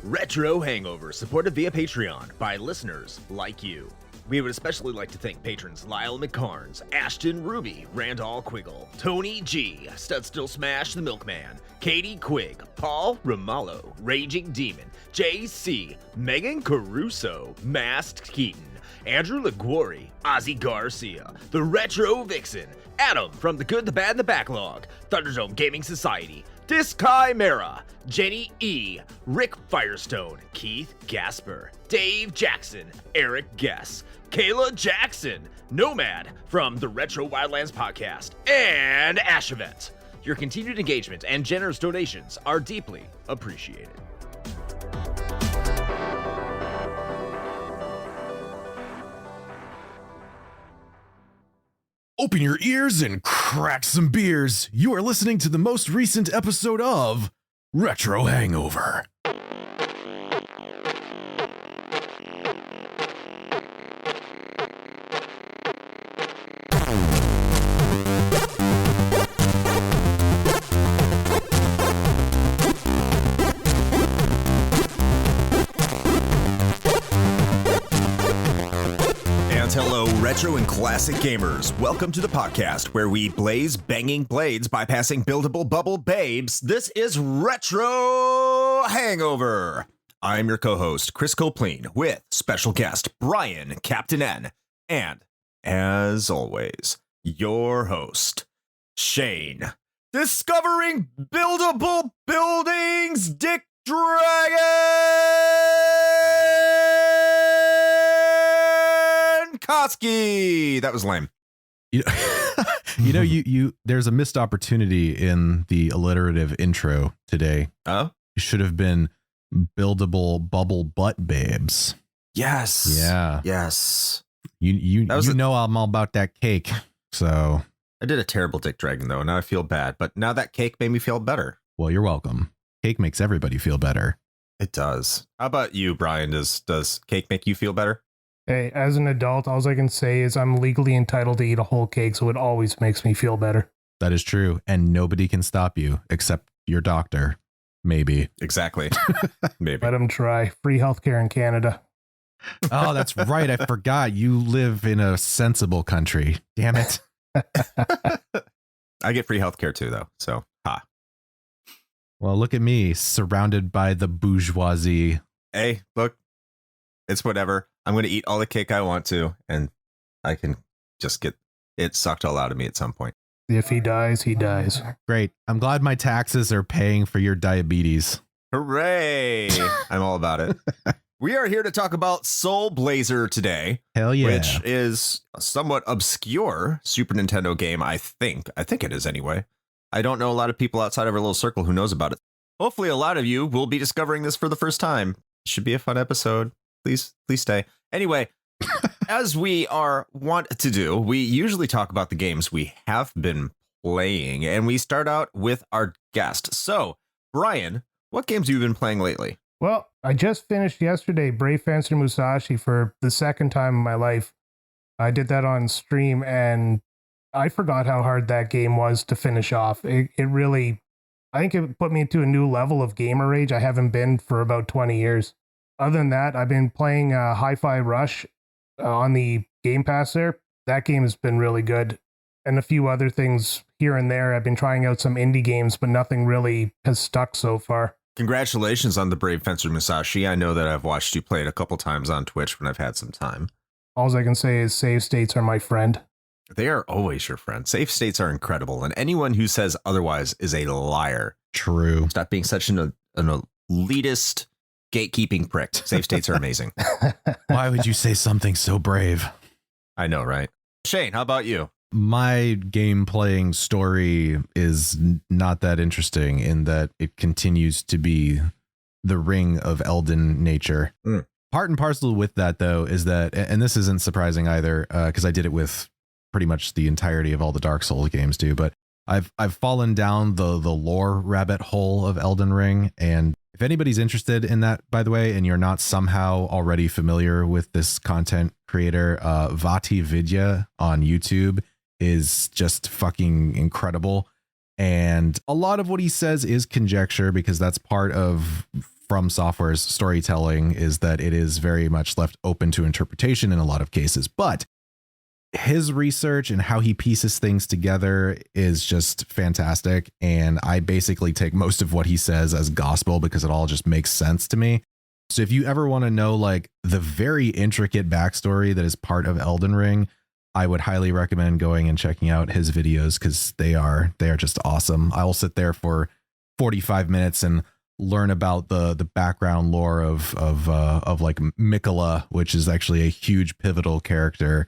Retro Hangover, supported via Patreon by listeners like you. We would especially like to thank patrons Lyle McKarns, Ashton Ruby, Randall Quiggle, Tony G, Studstill Smash the Milkman, Katie Quigg, Paul Romalho, Raging Demon, JC, Meagan Caruso, MaskedKeaton, Andrew Liguori, Ozzy Garcia, the Retro Vixen, Adam from The Good, the Bad, and the Backlog, Thunderdome Gaming Society, Dischimera, Jenny E, Rick Firestone, Keith Gasper, Dave Jackson, Eric Gess, Kayla Jackson, Nomad from the Retro Wildlands Podcast, and Ashevent. Your continued engagement and generous donations are deeply appreciated. Open your ears and crack some beers. You are listening to the most recent episode of Retro Hangover. Hello, retro and classic gamers. Welcome to the podcast where we blaze banging blades bypassing buildable bubble babes. This is Retro Hangover. I'm your co-host, Chris Copleen, with special guest Brian Captain N, and, as always, your host, Shane. Discovering buildable buildings, Dick Dragon Koski. That was lame. You there's a missed opportunity in the alliterative intro today. Oh? It should have been buildable bubble butt babes. Yes. Yeah. Yes. You know I'm all about that cake. So I did a terrible Dick Dragon though, and now I feel bad. But now that cake made me feel better. Well, you're welcome. Cake makes everybody feel better. It does. How about you, Brian? Does cake make you feel better? Hey, as an adult, all I can say is I'm legally entitled to eat a whole cake, so it always makes me feel better. That is true, and nobody can stop you except your doctor. Maybe. Exactly. Maybe. Let them try. Free healthcare in Canada. Oh, that's right. I forgot. You live in a sensible country. Damn it. I get free healthcare too, though. So, ha. Well, look at me, surrounded by the bourgeoisie. Hey, look. It's whatever. I'm going to eat all the cake I want to, and I can just get it sucked all out of me at some point. If he dies, he dies. Great. I'm glad my taxes are paying for your diabetes. Hooray! I'm all about it. We are here to talk about Soul Blazer today. Hell yeah. Which is a somewhat obscure Super Nintendo game, I think. I think it is anyway. I don't know a lot of people outside of our little circle who knows about it. Hopefully a lot of you will be discovering this for the first time. It should be a fun episode. Please stay. Anyway, as we are wont to do, we usually talk about the games we have been playing, and we start out with our guest. So, Brian, what games have you been playing lately? Well, I just finished yesterday Brave Fencer Musashi for the second time in my life. I did that on stream, and I forgot how hard that game was to finish off. It really, I think it put me into a new level of gamer rage I haven't been for about 20 years. Other than that, I've been playing Hi-Fi Rush on the Game Pass there. That game has been really good. And a few other things here and there. I've been trying out some indie games, but nothing really has stuck so far. Congratulations on the Brave Fencer Musashi. I know that I've watched you play it a couple times on Twitch when I've had some time. All I can say is save states are my friend. They are always your friend. Save states are incredible, and anyone who says otherwise is a liar. True. Stop being such an elitist gatekeeping prick. Save states are amazing. Why would you say something so brave? I know, right? Shane, how about you? My game playing story is not that interesting in that it continues to be the Ring of Elden nature. Part and parcel with that, though, is that, and this isn't surprising either, because I did it with pretty much the entirety of all the Dark Souls games too, but I've fallen down the lore rabbit hole of Elden Ring. And if anybody's interested in that, by the way, and you're not somehow already familiar with this content creator, Vati Vidya on YouTube is just fucking incredible. And a lot of what he says is conjecture because that's part of From Software's storytelling is that it is very much left open to interpretation in a lot of cases, but his research and how he pieces things together is just fantastic. And I basically take most of what he says as gospel because it all just makes sense to me. So if you ever want to know like the very intricate backstory that is part of Elden Ring, I would highly recommend going and checking out his videos because they are just awesome. I will sit there for 45 minutes and learn about the background lore of like Mikola, which is actually a huge pivotal character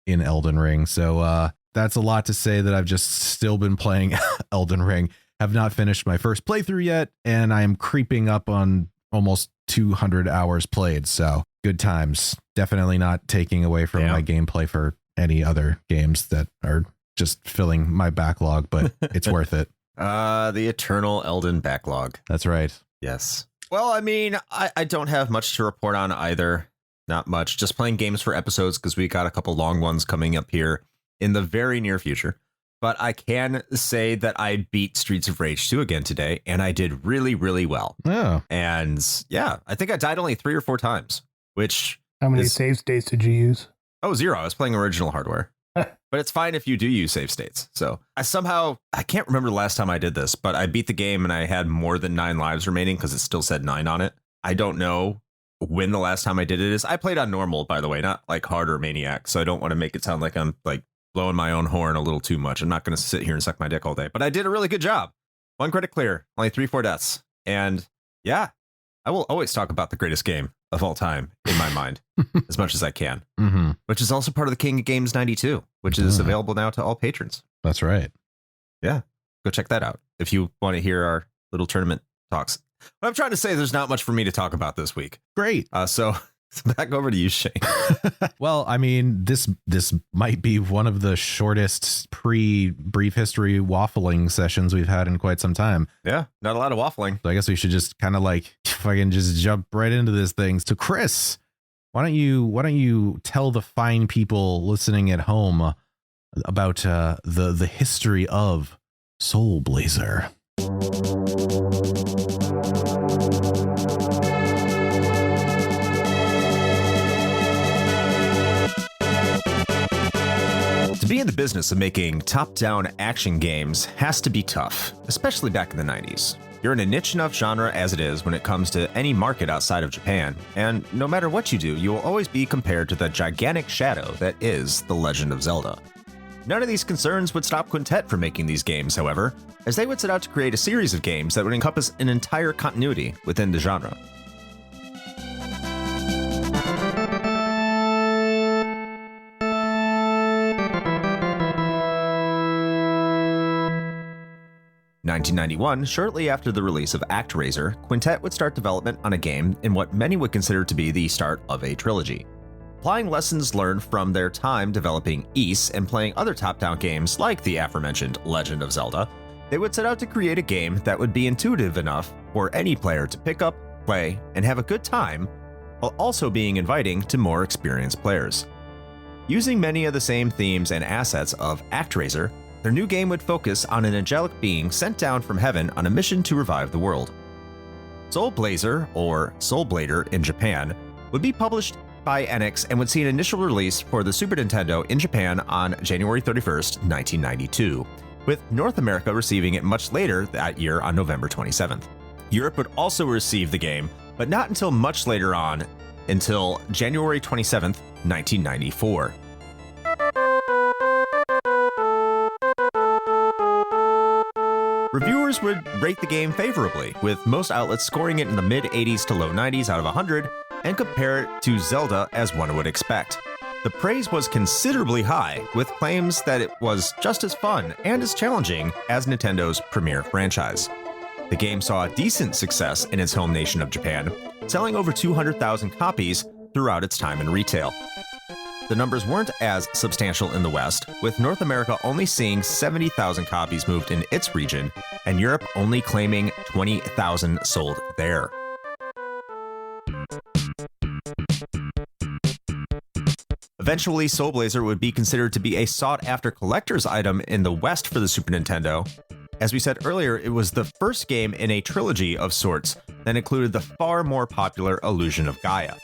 in Elden Ring. So that's a lot to say that I've just still been playing Elden Ring, have not finished my first playthrough yet, and I am creeping up on almost 200 hours played. So good times. Definitely not taking away from my gameplay for any other games that are just filling my backlog, but it's worth it. The eternal Elden backlog. That's right. Yes. Well, I mean, I don't have much to report on either. Not much. Just playing games for episodes because we got a couple long ones coming up here in the very near future. But I can say that I beat Streets of Rage 2 again today, and I did really, really well. Oh. And yeah, I think I died only 3 or 4 times, which... How many save states did you use? Oh, 0. I was playing original hardware. But it's fine if you do use save states. So I can't remember the last time I did this, but I beat the game and I had more than 9 lives remaining because it still said 9 on it. I don't know when the last time I did it is. I played on normal, by the way, not like hard or maniac. So I don't want to make it sound like I'm like blowing my own horn a little too much. I'm not going to sit here and suck my dick all day, but I did a really good job. 1 credit clear, only 3-4 deaths. And yeah, I will always talk about the greatest game of all time in my mind as much as I can, which is also part of the King of Games 92, which is available now to all patrons. That's right. Yeah. Go check that out if you want to hear our little tournament talks. What I'm trying to say, there's not much for me to talk about this week. Great. So back over to you, Shane. Well, I mean, this might be one of the shortest pre-brief history waffling sessions we've had in quite some time. Yeah, not a lot of waffling. So I guess we should just kind of like fucking just jump right into this thing. So Chris, why don't you tell the fine people listening at home about the history of Soul Blazer? To be in the business of making top-down action games has to be tough, especially back in the 90s. You're in a niche enough genre as it is when it comes to any market outside of Japan, and no matter what you do, you will always be compared to the gigantic shadow that is The Legend of Zelda. None of these concerns would stop Quintet from making these games, however, as they would set out to create a series of games that would encompass an entire continuity within the genre. In 1991, shortly after the release of ActRaiser, Quintet would start development on a game in what many would consider to be the start of a trilogy. Applying lessons learned from their time developing Ys and playing other top-down games like the aforementioned Legend of Zelda, they would set out to create a game that would be intuitive enough for any player to pick up, play, and have a good time, while also being inviting to more experienced players. Using many of the same themes and assets of ActRaiser, their new game would focus on an angelic being sent down from heaven on a mission to revive the world. Soul Blazer, or Soul Blader in Japan, would be published by Enix and would see an initial release for the Super Nintendo in Japan on January 31st, 1992, with North America receiving it much later that year on November 27th. Europe would also receive the game, but not until much later on, until January 27th, 1994. Reviewers would rate the game favorably, with most outlets scoring it in the mid-80s to low 90s out of 100, and compare it to Zelda as one would expect. The praise was considerably high, with claims that it was just as fun and as challenging as Nintendo's premier franchise. The game saw a decent success in its home nation of Japan, selling over 200,000 copies throughout its time in retail. The numbers weren't as substantial in the West, with North America only seeing 70,000 copies moved in its region, and Europe only claiming 20,000 sold there. Eventually, Soul Blazer would be considered to be a sought-after collector's item in the West for the Super Nintendo. As we said earlier, it was the first game in a trilogy of sorts, that included the far more popular Illusion of Gaia.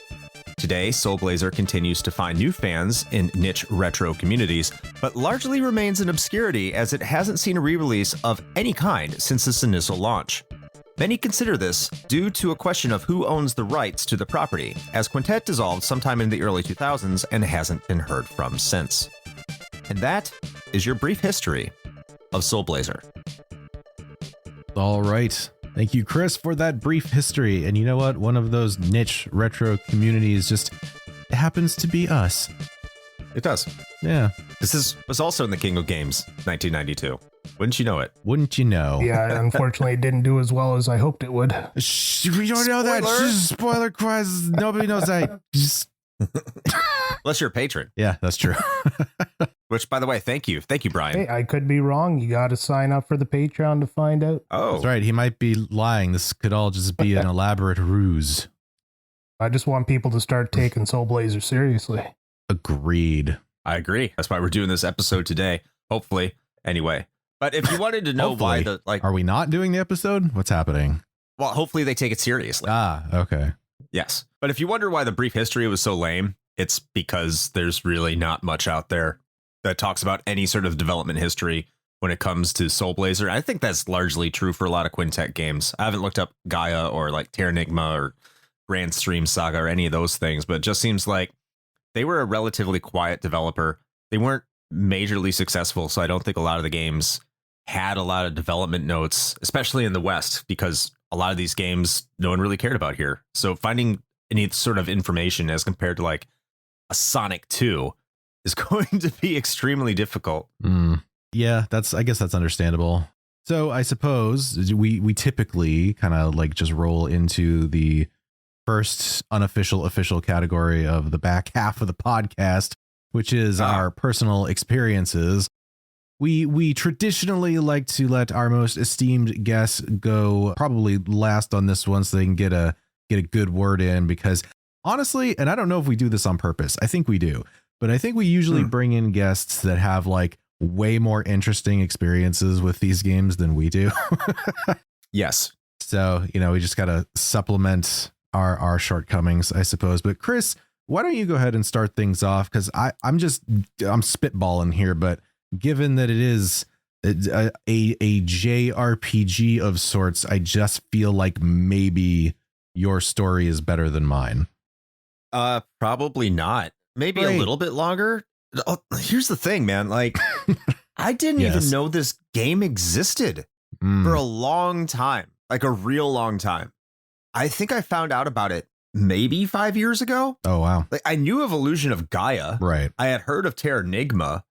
Today, Soul Blazer continues to find new fans in niche retro communities, but largely remains in obscurity as it hasn't seen a re-release of any kind since its initial launch. Many consider this due to a question of who owns the rights to the property, as Quintet dissolved sometime in the early 2000s and hasn't been heard from since. And that is your brief history of Soul Blazer. All right. Thank you, Chris, for that brief history. And you know what? One of those niche retro communities just happens to be us. It does. Yeah. This was also in the King of Games, 1992. Wouldn't you know it? Wouldn't you know? Yeah, unfortunately, it didn't do as well as I hoped it would. Shh, we don't know that. Shh, spoiler quiz. Nobody knows that. Just... Unless you're a patron. Yeah, that's true. Which, by the way, thank you. Thank you, Brian. Hey, I could be wrong. You got to sign up for the Patreon to find out. Oh. That's right. He might be lying. This could all just be an elaborate ruse. I just want people to start taking Soul Blazer seriously. Agreed. I agree. That's why we're doing this episode today. Hopefully. Anyway. But if you wanted to know why Are we not doing the episode? What's happening? Well, hopefully they take it seriously. Ah, okay. Yes. But if you wonder why the brief history was so lame, it's because there's really not much out there that talks about any sort of development history when it comes to Soul Blazer. I think that's largely true for a lot of Quintet games. I haven't looked up Gaia or like Terranigma or Grand Stream Saga or any of those things, but it just seems like they were a relatively quiet developer. They weren't majorly successful, so I don't think a lot of the games had a lot of development notes, especially in the West, because a lot of these games no one really cared about here. So finding any sort of information as compared to like a Sonic 2 is going to be extremely difficult. Yeah, I guess that's understandable. So I suppose we typically kind of like just roll into the first unofficial official category of the back half of the podcast, which is our personal experiences. We traditionally like to let our most esteemed guests go probably last on this one so they can get a good word in, because honestly, and I don't know if we do this on purpose, I think we do, but I think we usually bring in guests that have like way more interesting experiences with these games than we do. Yes. So, we just got to supplement our shortcomings, I suppose. But Chris, why don't you go ahead and start things off? Because I'm spitballing here, but given that it is a JRPG of sorts, I just feel like maybe your story is better than mine. Probably not. Maybe a little bit longer. Oh, here's the thing, man. Like, I didn't even know this game existed for a long time, like a real long time. I think I found out about it maybe 5 years ago. Oh, wow. Like, I knew of Illusion of Gaia. Right. I had heard of Terranigma.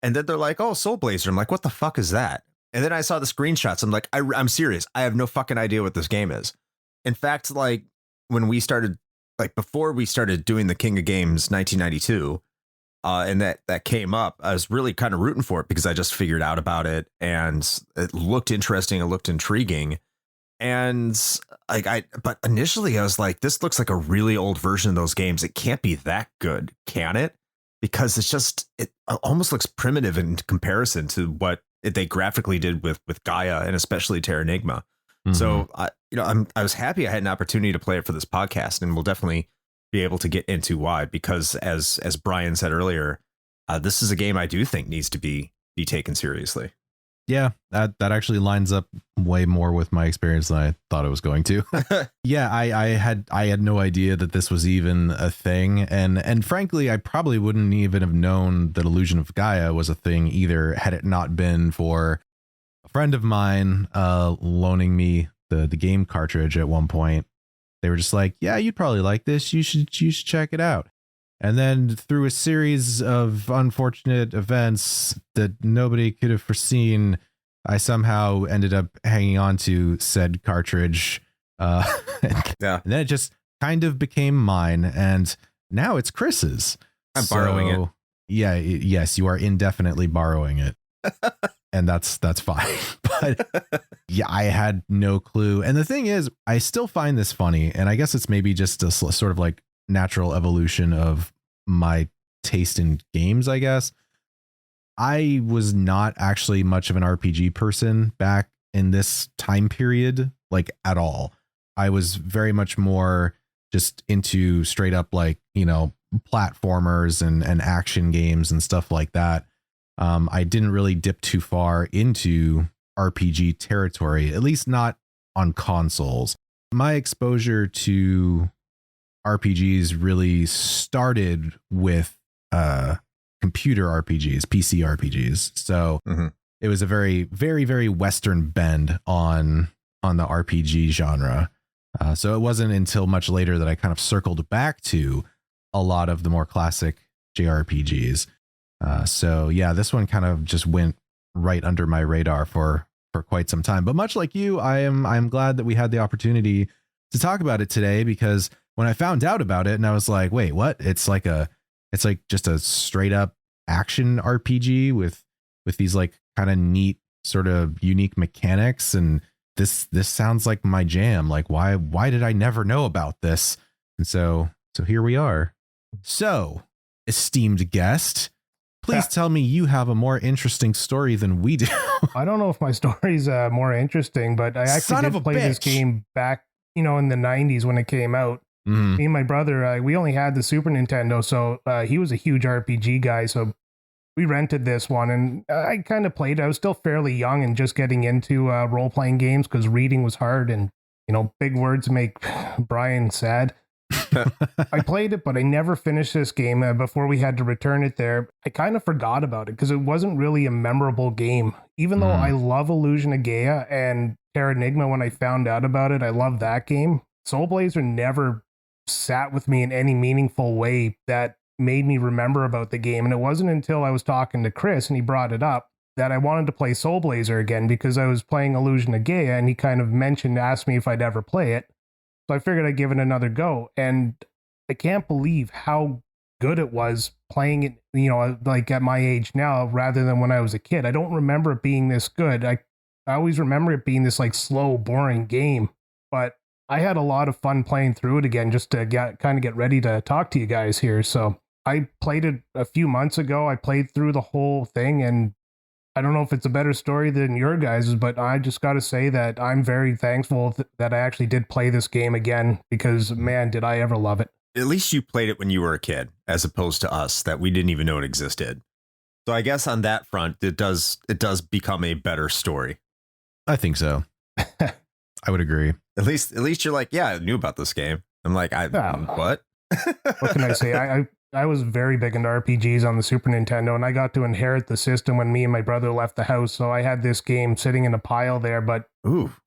And then they're like, oh, Soul Blazer. I'm like, what the fuck is that? And then I saw the screenshots. I'm like, I'm serious. I have no fucking idea what this game is. In fact, like when we started, like before we started doing the King of Games 1992, and that came up, I was really kind of rooting for it because I just figured out about it and it looked interesting. It looked intriguing. And but initially I was like, this looks like a really old version of those games. It can't be that good, can it? Because it almost looks primitive in comparison to what they graphically did with Gaia and especially Terranigma. Mm-hmm. So I was happy I had an opportunity to play it for this podcast, and we'll definitely be able to get into why. Because as Brian said earlier, this is a game I do think needs to be taken seriously. Yeah, that actually lines up way more with my experience than I thought it was going to. Yeah, I had no idea that this was even a thing. And frankly, I probably wouldn't even have known that Illusion of Gaia was a thing either, had it not been for a friend of mine loaning me the game cartridge at one point. They were just like, yeah, you'd probably like this. You should check it out. And then through a series of unfortunate events that nobody could have foreseen, I somehow ended up hanging on to said cartridge. And then it just kind of became mine. And now it's Chris's. I'm borrowing it. Yeah. Yes, you are indefinitely borrowing it. And that's fine. But yeah, I had no clue. And the thing is, I still find this funny. And I guess it's maybe just a sort of like natural evolution of my taste in games, I guess. I was not actually much of an RPG person back in this time period, like at all. I was very much more just into straight up like, platformers and action games and stuff like that. I didn't really dip too far into RPG territory, at least not on consoles. My exposure to RPGs really started with computer RPGs, PC RPGs. So it was a very, very, very Western bend on the RPG genre. So it wasn't until much later that I kind of circled back to a lot of the more classic JRPGs. So yeah, this one kind of just went right under my radar for quite some time. But much like you, I'm glad that we had the opportunity to talk about it today, because when I found out about it and I was like, wait, what? It's like just a straight up action RPG with these like kind of neat sort of unique mechanics, and this sounds like my jam. Like why did I never know about this? And so here we are. So, esteemed guest, please tell me you have a more interesting story than we do. I don't know if my story's more interesting, but I actually did play this game back, in the 90s when it came out. Me and my brother, we only had the Super Nintendo, so he was a huge RPG guy, so we rented this one, and I kind of played. I was still fairly young and just getting into role-playing games because reading was hard, and, big words make Brian sad. I played it, but I never finished this game before we had to return it there. I kind of forgot about it because it wasn't really a memorable game. Even though I love Illusion of Gaia and Terranigma, when I found out about it, I love that game. Soul Blazer never sat with me in any meaningful way that made me remember about the game. And it wasn't until I was talking to Chris and he brought it up that I wanted to play Soul Blazer again, because I was playing Illusion of Gaia and he kind of asked me if I'd ever play it. So I figured I'd give it another go. And I can't believe how good it was playing it, like at my age now, rather than when I was a kid. I don't remember it being this good. I always remember it being this like slow, boring game. But I had a lot of fun playing through it again, just to get ready to talk to you guys here. So I played it a few months ago. I played through the whole thing, and I don't know if it's a better story than your guys', but I just got to say that I'm very thankful that I actually did play this game again, because man, did I ever love it. At least you played it when you were a kid, as opposed to us that we didn't even know it existed. So I guess on that front, it does become a better story. I think so. I would agree. At least you're like, yeah, I knew about this game. I'm like, what? What can I say? I was very big into RPGs on the Super Nintendo, and I got to inherit the system when me and my brother left the house. So I had this game sitting in a pile there, but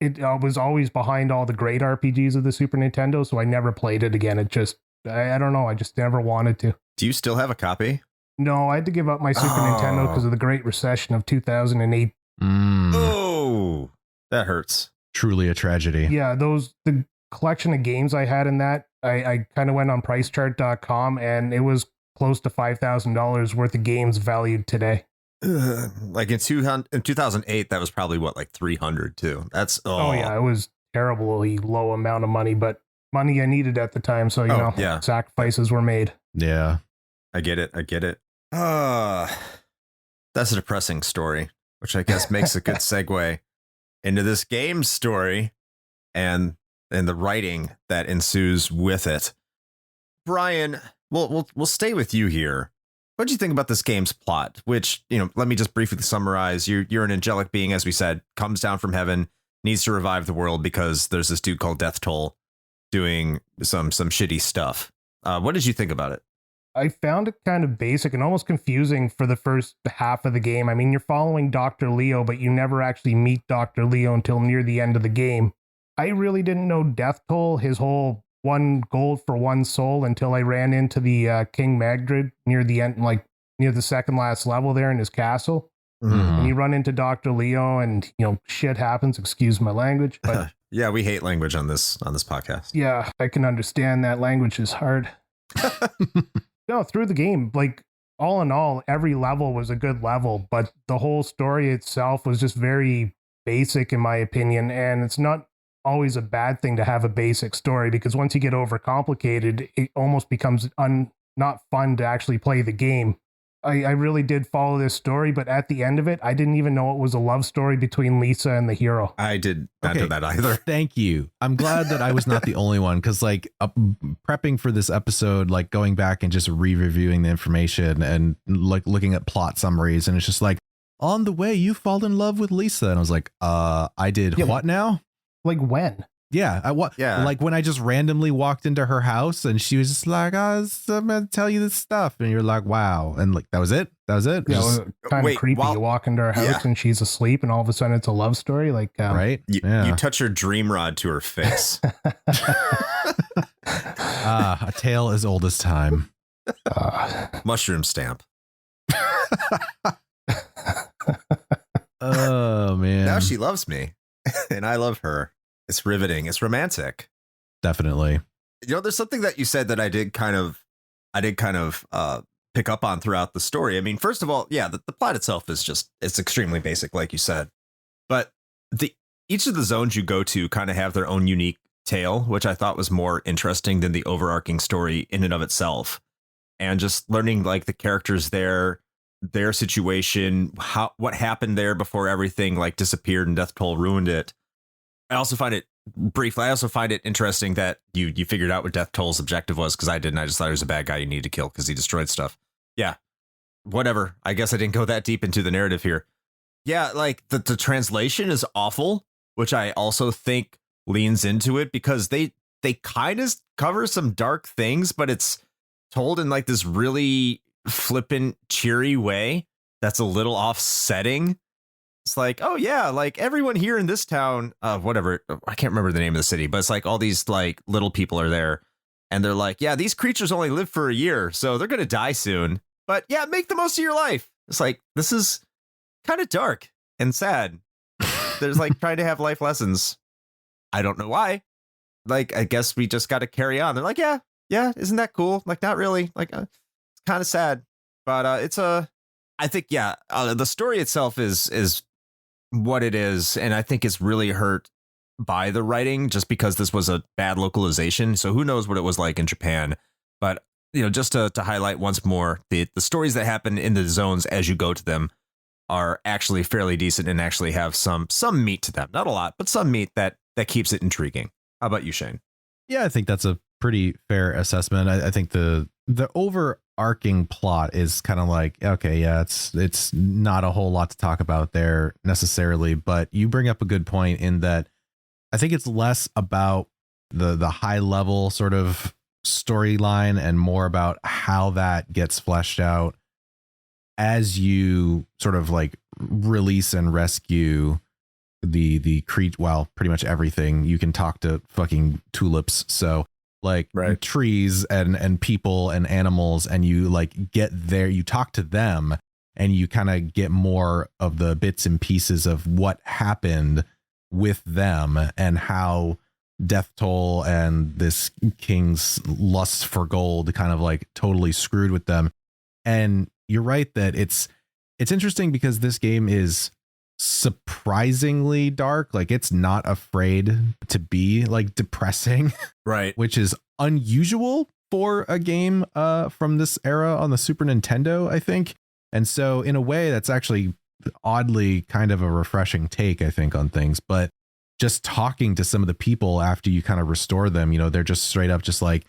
it was always behind all the great RPGs of the Super Nintendo. So I never played it again. It just, I don't know. I just never wanted to. Do you still have a copy? No, I had to give up my Super Nintendo because of the Great Recession of 2008. Oh, that hurts. Truly a tragedy. Yeah, the collection of games I had in that, I kind of went on pricechart.com, and it was close to $5,000 worth of games valued today. Like in 2008, that was probably like 300 too. That's oh yeah, it was terribly low amount of money, but money I needed at the time. So sacrifices were made. Yeah, I get it. That's a depressing story, which I guess makes a good segue into this game's story and the writing that ensues with it. Brian, we'll stay with you here. What do you think about this game's plot? Which, let me just briefly summarize. You're an angelic being, as we said, comes down from heaven, needs to revive the world because there's this dude called Deathtoll doing some shitty stuff. What did you think about it? I found it kind of basic and almost confusing for the first half of the game. I mean, you're following Dr. Leo, but you never actually meet Dr. Leo until near the end of the game. I really didn't know Deathtoll, his whole 1 gold for 1 soul, until I ran into the King Magdred near the end, like near the second last level there in his castle. And you run into Dr. Leo and, shit happens, excuse my language. But yeah, we hate language on this podcast. Yeah, I can understand that. Language is hard. No, through the game, like all in all, every level was a good level, but the whole story itself was just very basic in my opinion. And it's not always a bad thing to have a basic story, because once you get overcomplicated, it almost becomes not fun to actually play the game. I really did follow this story, but at the end of it, I didn't even know it was a love story between Lisa and the hero. I did not know that either. Thank you. I'm glad that I was not the only one, because like prepping for this episode, like going back and just re-reviewing the information and like looking at plot summaries, and it's just like, on the way you fall in love with Lisa, and I was like, I did what now? Like when? Yeah, like when I just randomly walked into her house and she was just like, I'm gonna tell you this stuff, and you're like, wow, and like that was it. Yeah, kind of creepy. You walk into her house and she's asleep, and all of a sudden it's a love story. Like, right? You touch her dream rod to her face. A tale as old as time. Mushroom stamp. Oh man! Now she loves me, and I love her. It's riveting. It's romantic. Definitely. You know, there's something that you said that I did kind of pick up on throughout the story. I mean, first of all, yeah, the plot itself is it's extremely basic, like you said. But each of the zones you go to kind of have their own unique tale, which I thought was more interesting than the overarching story in and of itself. And just learning like the characters there, their situation, what happened there before everything like disappeared and Deathtoll ruined it. I also find it interesting that you figured out what Deathtoll's objective was, because I didn't. I just thought he was a bad guy you need to kill because he destroyed stuff. Yeah, whatever. I guess I didn't go that deep into the narrative here. Yeah, like the translation is awful, which I also think leans into it, because they kind of cover some dark things, but it's told in like this really flippant, cheery way that's a little offsetting. It's like, oh yeah, like everyone here in this town, whatever, I can't remember the name of the city, but it's like all these like little people are there, and they're like, yeah, these creatures only live for a year, so they're gonna die soon. But yeah, make the most of your life. It's like, this is kind of dark and sad. There's like trying to have life lessons. I don't know why. Like, I guess we just got to carry on. They're like, yeah, isn't that cool? Like, not really. Like, it's kind of sad, but I think, the story itself is what it is, and I think it's really hurt by the writing, just because this was a bad localization. So who knows what it was like in Japan. But you know, just to highlight once more, the stories that happen in the zones as you go to them are actually fairly decent and actually have some meat to them. Not a lot, but some meat that keeps it intriguing. How about you, Shane? Yeah, I think that's a pretty fair assessment. I think the overarching plot is kind of like, okay, yeah, it's not a whole lot to talk about there necessarily, but you bring up a good point in that I think it's less about the high level sort of storyline and more about how that gets fleshed out as you sort of like release and rescue the creature. Well, pretty much everything. You can talk to fucking tulips, so like trees and people and animals, and you like get there, you talk to them, and you kind of get more of the bits and pieces of what happened with them and how Deathtoll and this king's lust for gold kind of like totally screwed with them. And you're right that it's interesting because this game is surprisingly dark. Like, it's not afraid to be like depressing, right? Which is unusual for a game from this era on the Super Nintendo, I think. And so in a way, that's actually oddly kind of a refreshing take, I think, on things. But just talking to some of the people after you kind of restore them, you know, they're just straight up just like,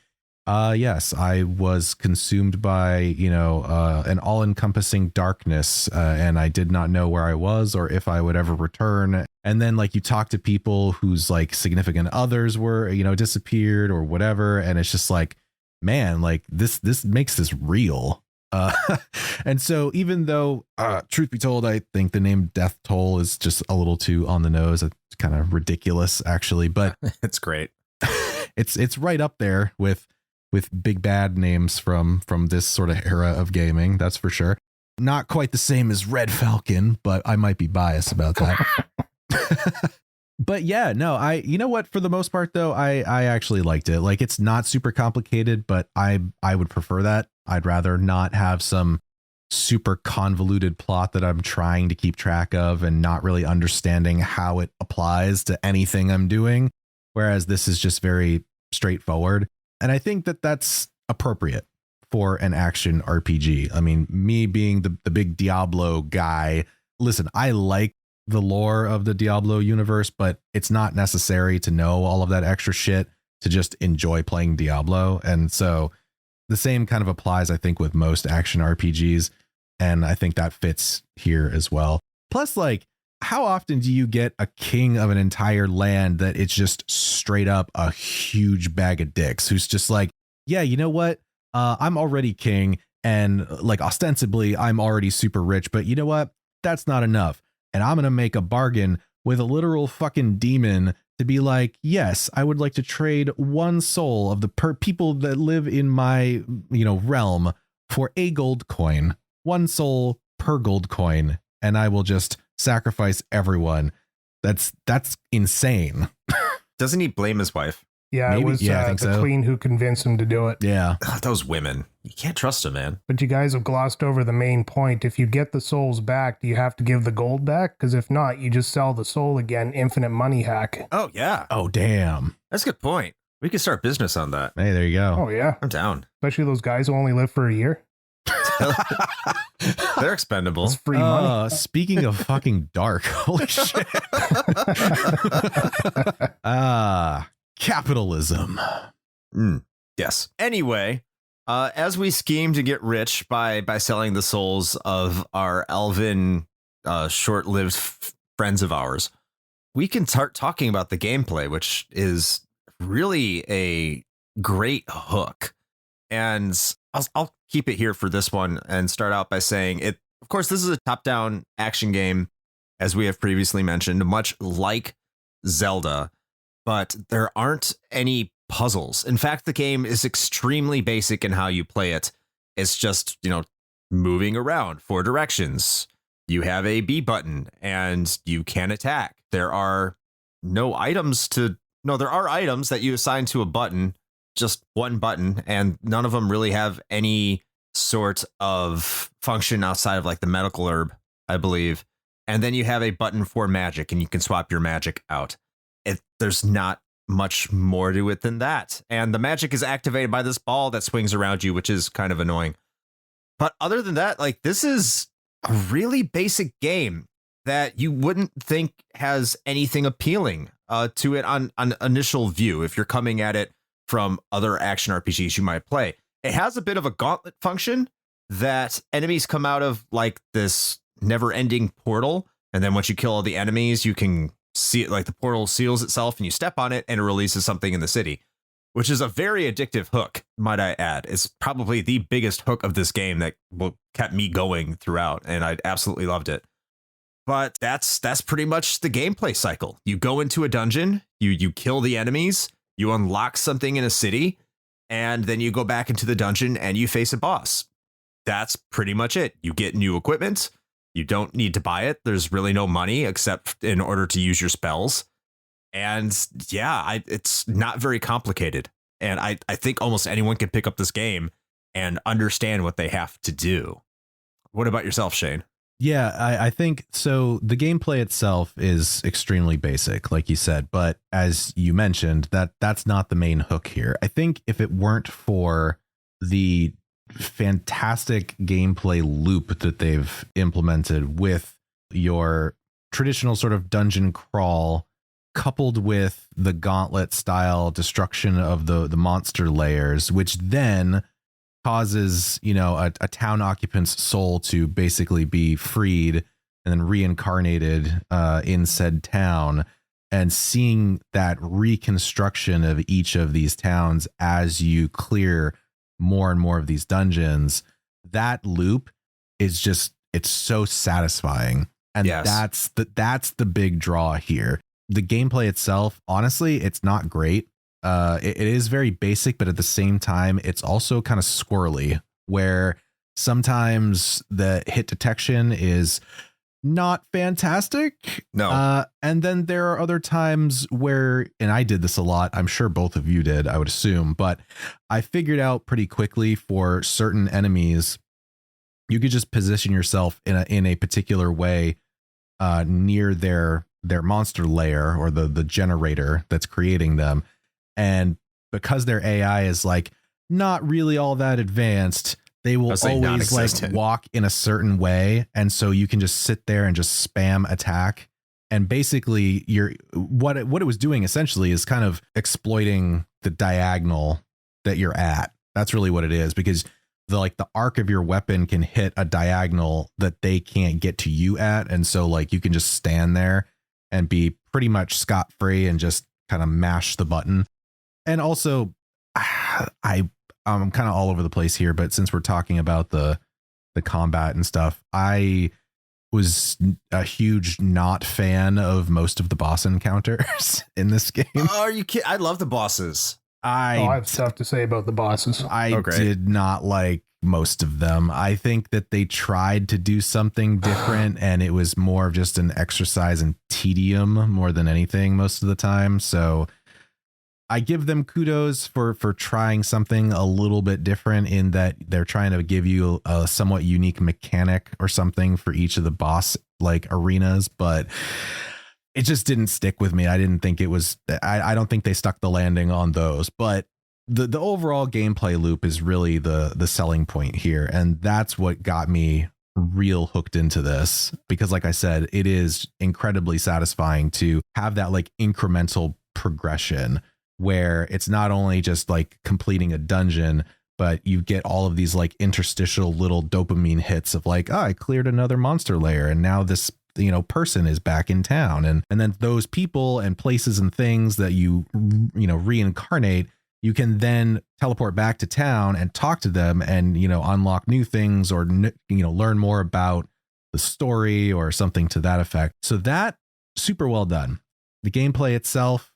yes, I was consumed by, you know, an all-encompassing darkness, and I did not know where I was or if I would ever return. And then like you talk to people whose like significant others were, you know, disappeared or whatever, and it's just like, man, like this makes this real. And so even though, truth be told, I think the name Deathtoll is just a little too on the nose. It's kind of ridiculous, actually, but it's great. It's right up there with big bad names from this sort of era of gaming. That's for sure. Not quite the same as Red Falcon, but I might be biased about that. But yeah, no, you know what, for the most part though, I actually liked it. Like, it's not super complicated, but I would prefer that. I'd rather not have some super convoluted plot that I'm trying to keep track of and not really understanding how it applies to anything I'm doing. Whereas this is just very straightforward. And I think that that's appropriate for an action RPG. I mean, me being the big Diablo guy, listen, I like the lore of the Diablo universe, but it's not necessary to know all of that extra shit to just enjoy playing Diablo. And so the same kind of applies, I think, with most action RPGs. And I think that fits here as well. Plus, like, how often do you get a king of an entire land that it's just straight up a huge bag of dicks who's just like, yeah, you know what? I'm already king, and like ostensibly I'm already super rich, but you know what? That's not enough. And I'm going to make a bargain with a literal fucking demon to be like, yes, I would like to trade one soul of the people that live in my, realm for a gold coin, one soul per gold coin. And I will just sacrifice everyone. That's insane. Doesn't he blame his wife? Yeah, Maybe. it was Yeah, I think the so. queen who convinced him to do it. Yeah. Ugh, those women. You can't trust them, man. But you guys have glossed over the main point. If you get the souls back, do you have to give the gold back? Because if not, you just sell the soul again. Infinite money hack. Oh, yeah. Oh, damn. That's a good point. We could start business on that. Hey, there you go. Oh, yeah. I'm down. Especially those guys who only live for a year. They're expendable. It's free money. Speaking of fucking dark, holy shit. Capitalism. Yes. Anyway, as we scheme to get rich by selling the souls of our elven, short-lived friends of ours, we can start talking about the gameplay, which is really a great hook. And I'll keep it here for this one and start out by saying it. Of course, this is a top-down action game, as we have previously mentioned, much like Zelda, but there aren't any puzzles. In fact, the game is extremely basic in how you play it. It's just, moving around 4 directions. You have a B button and you can attack. There are there are items that you assign to a button, just one button, and none of them really have any sort of function outside of like the medical herb, I believe. And then you have a button for magic and you can swap your magic out. There's not much more to it than that. And the magic is activated by this ball that swings around you, which is kind of annoying. But other than that, like, this is a really basic game that you wouldn't think has anything appealing to it on initial view if you're coming at it from other action RPGs you might play. It has a bit of a gauntlet function that enemies come out of like this never-ending portal. And then once you kill all the enemies, you can see it, like the portal seals itself and you step on it and it releases something in the city, which is a very addictive hook, might I add. It's probably the biggest hook of this game that kept me going throughout, and I absolutely loved it. But that's pretty much the gameplay cycle. You go into a dungeon, you kill the enemies, you unlock something in a city, and then you go back into the dungeon and you face a boss. That's pretty much it. You get new equipment. You don't need to buy it. There's really no money except in order to use your spells. And yeah, it's not very complicated. And I think almost anyone can pick up this game and understand what they have to do. What about yourself, Shane? Yeah, I think so. The gameplay itself is extremely basic, like you said, but as you mentioned, that's not the main hook here. I think if it weren't for the fantastic gameplay loop that they've implemented with your traditional sort of dungeon crawl, coupled with the gauntlet style destruction of the monster layers, which then causes, a town occupant's soul to basically be freed and then reincarnated in said town, and seeing that reconstruction of each of these towns as you clear more and more of these dungeons, that loop is just, it's so satisfying. And yes, that's the big draw here. The gameplay itself, honestly, it's not great. It is very basic, but at the same time, it's also kind of squirrely, where sometimes the hit detection is not fantastic. No. And then there are other times where, and I did this a lot, I'm sure both of you did, I would assume, but I figured out pretty quickly for certain enemies, you could just position yourself in a particular way near their monster layer or the generator that's creating them. And because their AI is like, not really all that advanced. They will always like walk in a certain way. And so you can just sit there and just spam attack. And basically what it was doing essentially is kind of exploiting the diagonal that you're at. That's really what it is, because the arc of your weapon can hit a diagonal that they can't get to you at. And so like you can just stand there and be pretty much scot-free and just kind of mash the button. And also I'm kind of all over the place here, but since we're talking about the combat and stuff, I was a huge not fan of most of the boss encounters in this game. Oh, are you kidding? I love the bosses. I have stuff to say about the bosses. I did not like most of them. I think that they tried to do something different and it was more of just an exercise in tedium more than anything most of the time. So I give them kudos for trying something a little bit different in that they're trying to give you a somewhat unique mechanic or something for each of the boss like arenas, but it just didn't stick with me. I didn't think it was, I don't think they stuck the landing on those, but the overall gameplay loop is really the selling point here. And that's what got me real hooked into this, because like I said, it is incredibly satisfying to have that like incremental progression where it's not only just like completing a dungeon, but you get all of these like interstitial little dopamine hits of like, oh, I cleared another monster layer and now this, person is back in town. And then those people and places and things that you reincarnate, you can then teleport back to town and talk to them and, unlock new things or, learn more about the story or something to that effect. So that super well done. The gameplay itself,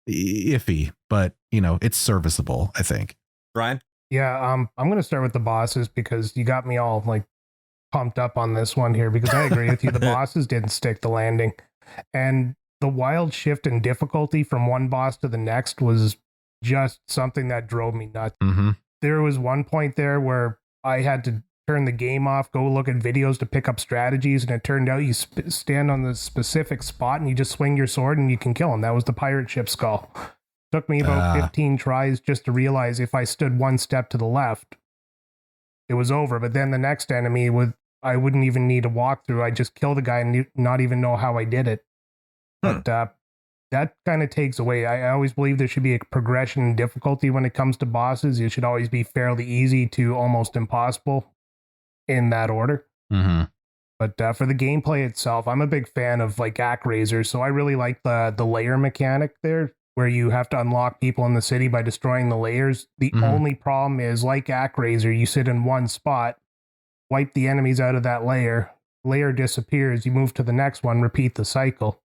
iffy, but it's serviceable, I think. Brian? Yeah, I'm going to start with the bosses because you got me all like pumped up on this one here, because I agree with you. The bosses didn't stick the landing, and the wild shift in difficulty from one boss to the next was just something that drove me nuts. Mm-hmm. There was one point there where I had to turn the game off, go look at videos to pick up strategies, and it turned out you stand on the specific spot and you just swing your sword and you can kill him. That was the pirate ship skull. Took me about 15 tries just to realize if I stood one step to the left, it was over. But then the next enemy, I wouldn't even need a walkthrough. I'd just kill the guy and not even know how I did it. But that kind of takes away. I always believe there should be a progression in difficulty when it comes to bosses. It should always be fairly easy to almost impossible in that order. Mm-hmm. But for the gameplay itself, I'm a big fan of like ActRaiser, so I really like the layer mechanic there, where you have to unlock people in the city by destroying the layers. The only problem is, like ActRaiser, you sit in one spot, wipe the enemies out of that layer disappears, you move to the next one, repeat the cycle.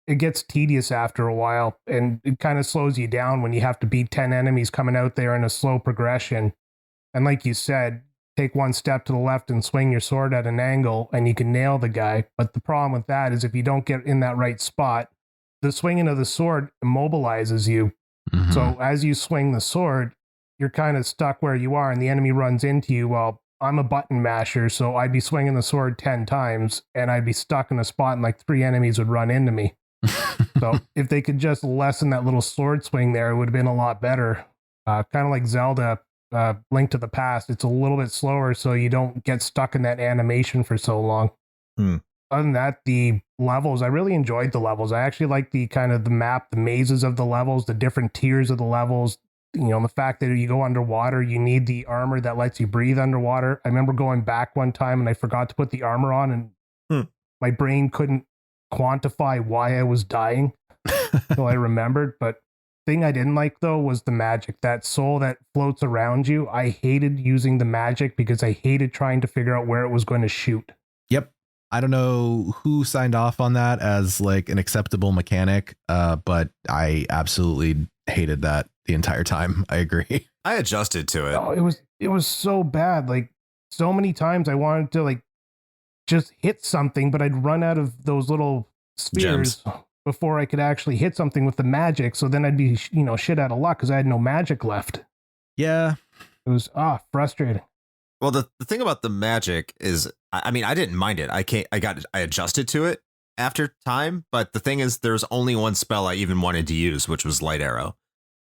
It gets tedious after a while, and it kind of slows you down when you have to beat 10 enemies coming out there in a slow progression. And like you said, take one step to the left and swing your sword at an angle and you can nail the guy. But the problem with that is if you don't get in that right spot, the swinging of the sword immobilizes you. Mm-hmm. So as you swing the sword, you're kind of stuck where you are and the enemy runs into you. Well, I'm a button masher, so I'd be swinging the sword 10 times and I'd be stuck in a spot and like 3 enemies would run into me. So if they could just lessen that little sword swing there, it would have been a lot better. Kind of like Zelda Link to the Past. It's a little bit slower so you don't get stuck in that animation for so long. Other than that, the levels, I really enjoyed the levels. I actually like the kind of the map, the mazes of the levels, the different tiers of the levels. The fact that you go underwater, you need the armor that lets you breathe underwater. I remember going back one time and I forgot to put the armor on and my brain couldn't quantify why I was dying. So I remembered. But thing I didn't like though was the magic, that soul that floats around you. I hated using the magic because I hated trying to figure out where it was going to shoot. Yep. I don't know who signed off on that as like an acceptable mechanic, but I absolutely hated that the entire time. I agree. I adjusted to it. Oh, it was so bad. Like so many times I wanted to like just hit something, but I'd run out of those little spheres before I could actually hit something with the magic. So then I'd be, shit out of luck because I had no magic left. Yeah. It was frustrating. Well, the thing about the magic is, I mean, I didn't mind it. I adjusted to it after time. But the thing is, there's only one spell I even wanted to use, which was Light Arrow.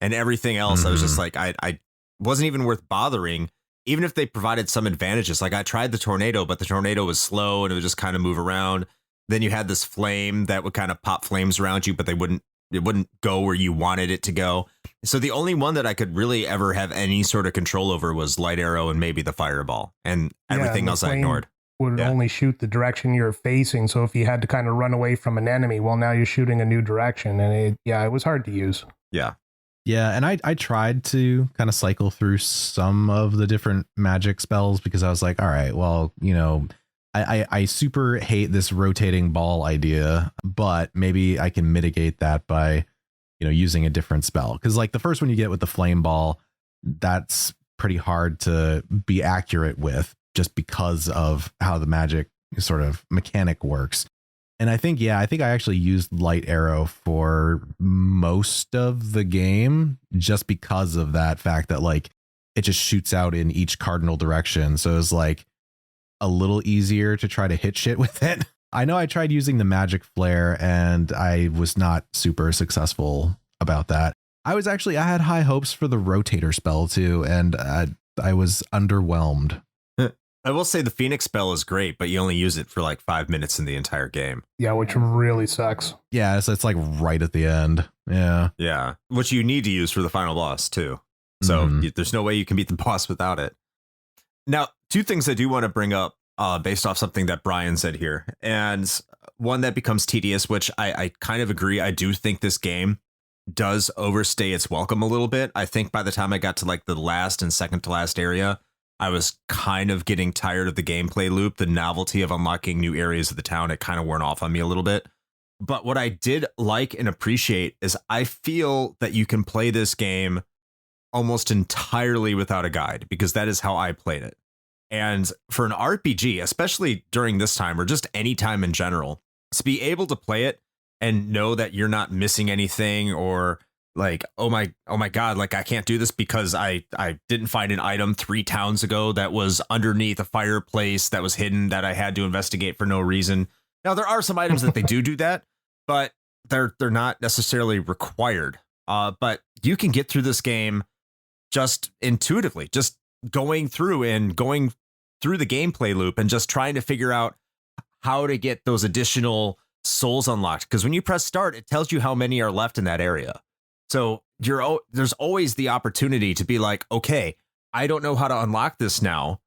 And everything else, I was just like, I wasn't even worth bothering, even if they provided some advantages. Like I tried the tornado, but the tornado was slow and it would just kind of move around. Then you had this flame that would kind of pop flames around you, but it wouldn't go where you wanted it to go. So the only one that I could really ever have any sort of control over was light arrow and maybe the fireball, and everything else I ignored. Would only shoot the direction you're facing. So if you had to kind of run away from an enemy, well, now you're shooting a new direction, and it was hard to use. Yeah. Yeah, and I tried to kind of cycle through some of the different magic spells because I was like, all right, well, I super hate this rotating ball idea, but maybe I can mitigate that by, using a different spell. Because like the first one you get with the flame ball, that's pretty hard to be accurate with just because of how the magic sort of mechanic works. And I think I actually used light arrow for most of the game just because of that fact that like it just shoots out in each cardinal direction. So it's like a little easier to try to hit shit with it. I know I tried using the magic flare and I was not super successful about that. I had high hopes for the rotator spell too, and I was underwhelmed. I will say the Phoenix spell is great, but you only use it for like 5 minutes in the entire game. Yeah, which really sucks. Yeah, so it's like right at the end. Yeah. Yeah, which you need to use for the final boss too. So there's no way you can beat the boss without it. Now, two things I do want to bring up based off something that Brian said here. And one that becomes tedious, which I kind of agree. I do think this game does overstay its welcome a little bit. I think by the time I got to like the last and second to last area, I was kind of getting tired of the gameplay loop. The novelty of unlocking new areas of the town, it kind of worn off on me a little bit. But what I did like and appreciate is I feel that you can play this game almost entirely without a guide, because that is how I played it. And for an RPG, especially during this time or just any time in general, to be able to play it and know that you're not missing anything, or like, oh my God, like I can't do this because I didn't find an item 3 towns ago that was underneath a fireplace that was hidden that I had to investigate for no reason. Now there are some items that they do that, but they're not necessarily required. But you can get through this game just intuitively, just going through the gameplay loop and just trying to figure out how to get those additional souls unlocked. Because when you press start, it tells you how many are left in that area. So there's always the opportunity to be like, okay, I don't know how to unlock this now.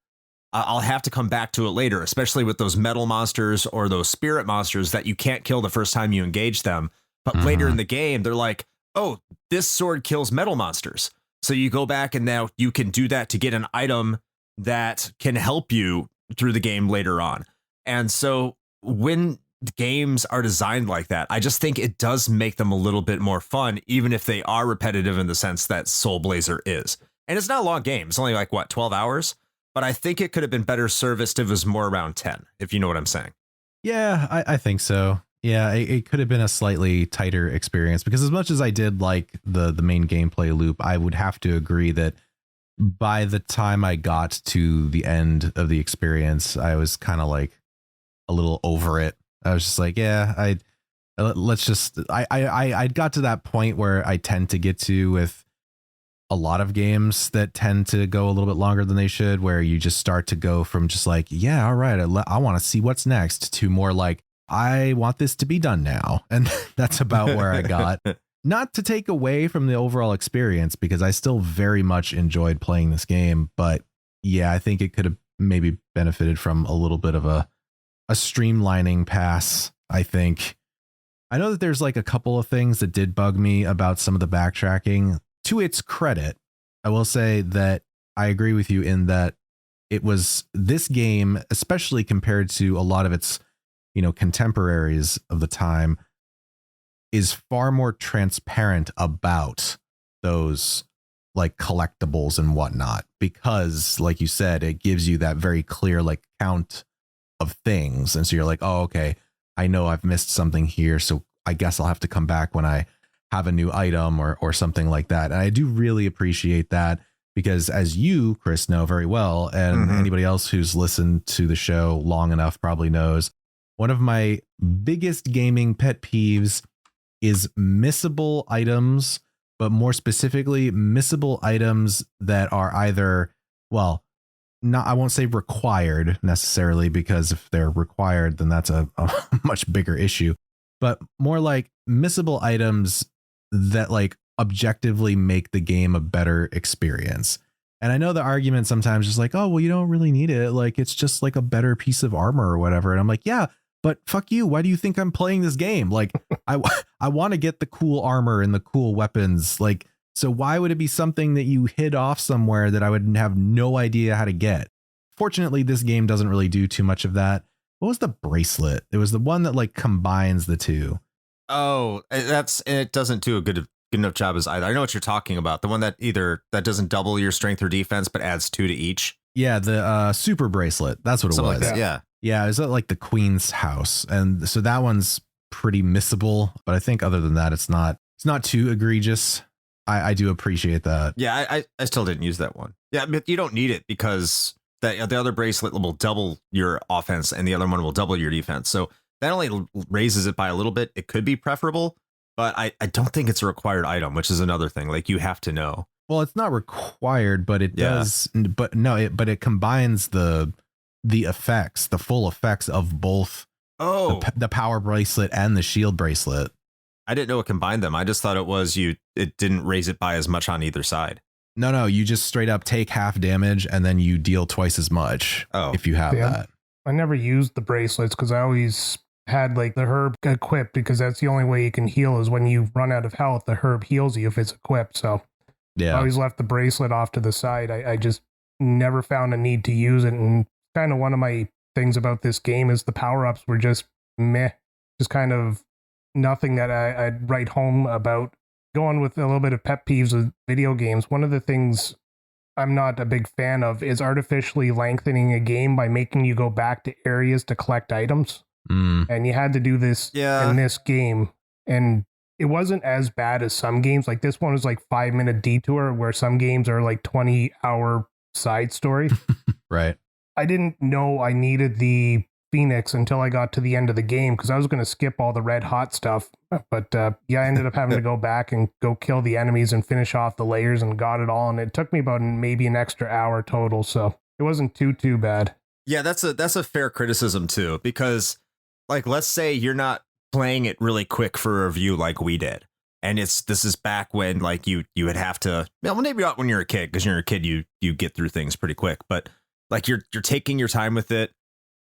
I'll have to come back to it later, especially with those metal monsters or those spirit monsters that you can't kill the first time you engage them. But later in the game, they're like, oh, this sword kills metal monsters. So you go back and now you can do that to get an item that can help you through the game later on. And so when games are designed like that, I just think it does make them a little bit more fun, even if they are repetitive in the sense that Soul Blazer is. And it's not a long game. It's only like, 12 hours? But I think it could have been better serviced if it was more around 10, if you know what I'm saying. Yeah, I think so. Yeah, it could have been a slightly tighter experience, because as much as I did like the main gameplay loop, I would have to agree that by the time I got to the end of the experience, I was kind of like a little over it. I was just like, yeah, I got to that point where I tend to get to with a lot of games that tend to go a little bit longer than they should, where you just start to go from just like, yeah, all right, I want to see what's next, to more like, I want this to be done now. And that's about where I got. Not to take away from the overall experience, because I still very much enjoyed playing this game. But yeah, I think it could have maybe benefited from a little bit of a streamlining pass, I think. I know that there's like a couple of things that did bug me about some of the backtracking. To its credit, I will say that I agree with you in that it was this game, especially compared to a lot of its, contemporaries of the time, is far more transparent about those like collectibles and whatnot, because like you said, it gives you that very clear like count of things. And so you're like, oh, okay, I know I've missed something here, so I guess I'll have to come back when I have a new item or something like that. And I do really appreciate that, because as you, Chris, know very well, and anybody else who's listened to the show long enough probably knows, one of my biggest gaming pet peeves is missable items, but more specifically, missable items that are either, well, not, I won't say required necessarily, because if they're required, then that's a much bigger issue, but more like missable items that like objectively make the game a better experience. And I know the argument sometimes is like, oh, well, you don't really need it. Like, it's just like a better piece of armor or whatever. And I'm like, yeah, but fuck you. Why do you think I'm playing this game? Like, I want to get the cool armor and the cool weapons. Like, so why would it be something that you hid off somewhere that I would have no idea how to get? Fortunately, this game doesn't really do too much of that. What was the bracelet? It was the one that like combines the two. Oh, it doesn't do a good enough job as either. I know what you're talking about. The one that doesn't double your strength or defense, but adds 2 to each. Yeah, the super bracelet. That's what it Something was. like that. Yeah, is that like the Queen's house? And so that one's pretty missable, but I think other than that, it's not too egregious. I do appreciate that. Yeah, I still didn't use that one. Yeah, but you don't need it because the other bracelet will double your offense and the other one will double your defense. So that only raises it by a little bit. It could be preferable, but I don't think it's a required item, which is another thing. Like, you have to know. Well, it's not required, but it does. But no, it combines the effects, the full effects of both. Oh, the power bracelet and the shield bracelet. I didn't know it combined them. I just thought it was it didn't raise it by as much on either side. No, you just straight up take half damage and then you deal twice as much if you have that. I never used the bracelets because I always had like the herb equipped, because that's the only way you can heal is when you run out of health. The herb heals you if it's equipped. So I always left the bracelet off to the side. I just never found a need to use it. And kind of one of my things about this game is the power-ups were just meh, just kind of nothing that I'd write home about. Going with a little bit of pet peeves with video games, one of the things I'm not a big fan of is artificially lengthening a game by making you go back to areas to collect items. And you had to do this in this game. And it wasn't as bad as some games. Like, this one was like 5-minute detour, where some games are like 20-hour side story. Right. I didn't know I needed the Phoenix until I got to the end of the game, because I was going to skip all the red hot stuff. But I ended up having to go back and go kill the enemies and finish off the layers, and got it all. And it took me about maybe an extra hour total. So it wasn't too bad. Yeah, that's a fair criticism too, because like, let's say you're not playing it really quick for a review like we did. And this is back when like you would have to, well, maybe not when you're a kid, because you're a kid, you get through things pretty quick, but like you're taking your time with it.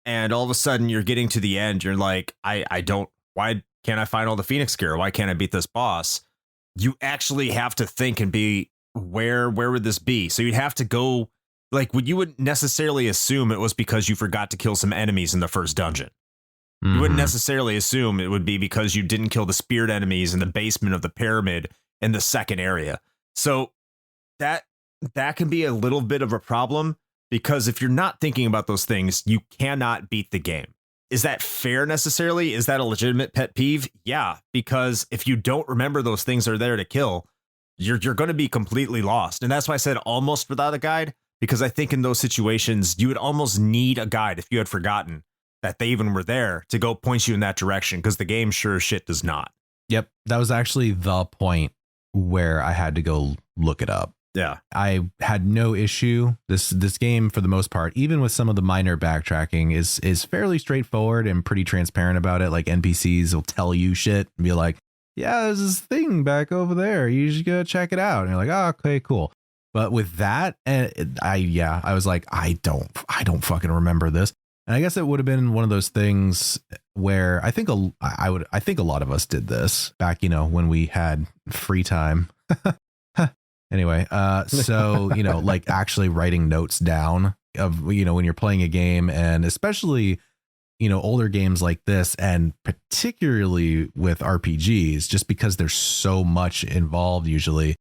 And all of a sudden you're getting to the end. You're like, why can't I find all the Phoenix gear? Why can't I beat this boss? You actually have to think and be, where would this be? So you'd have to go, like, you wouldn't necessarily assume it was because you forgot to kill some enemies in the first dungeon. You wouldn't necessarily assume it would be because you didn't kill the speared enemies in the basement of the pyramid in the second area. So that can be a little bit of a problem, because if you're not thinking about those things, you cannot beat the game. Is that fair necessarily? Is that a legitimate pet peeve? Yeah, because if you don't remember those things are there to kill, you're going to be completely lost. And that's why I said almost without a guide, because I think in those situations, you would almost need a guide if you had forgotten that they even were there to go point you in that direction, because the game sure as shit does not. Yep. That was actually the point where I had to go look it up. Yeah. I had no issue. This game, for the most part, even with some of the minor backtracking, is fairly straightforward and pretty transparent about it. Like, NPCs will tell you shit and be like, yeah, there's this thing back over there. You should go check it out. And you're like, oh, okay, cool. But with that, I was like, I don't fucking remember this. And I guess it would have been one of those things where I think a lot of us did this back, when we had free time. Anyway, so, like actually writing notes down of, when you're playing a game, and especially, older games like this, and particularly with RPGs, just because there's so much involved usually,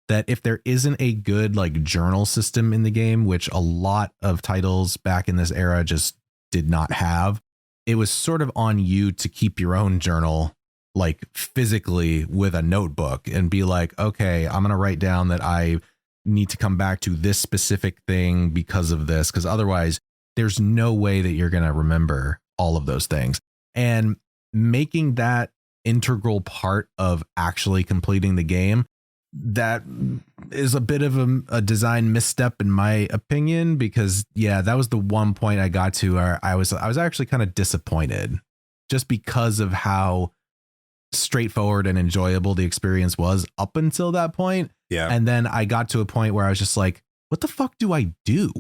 that if there isn't a good like journal system in the game, which a lot of titles back in this era just did not have, it was sort of on you to keep your own journal, like physically with a notebook, and be like, okay, I'm going to write down that I need to come back to this specific thing because of this, because otherwise there's no way that you're going to remember all of those things. And making that integral part of actually completing the game that is a bit of a design misstep in my opinion, because that was the one point I got to where I was actually kind of disappointed just because of how straightforward and enjoyable the experience was up until that point. Yeah. And then I got to a point where I was just like, what the fuck do I do?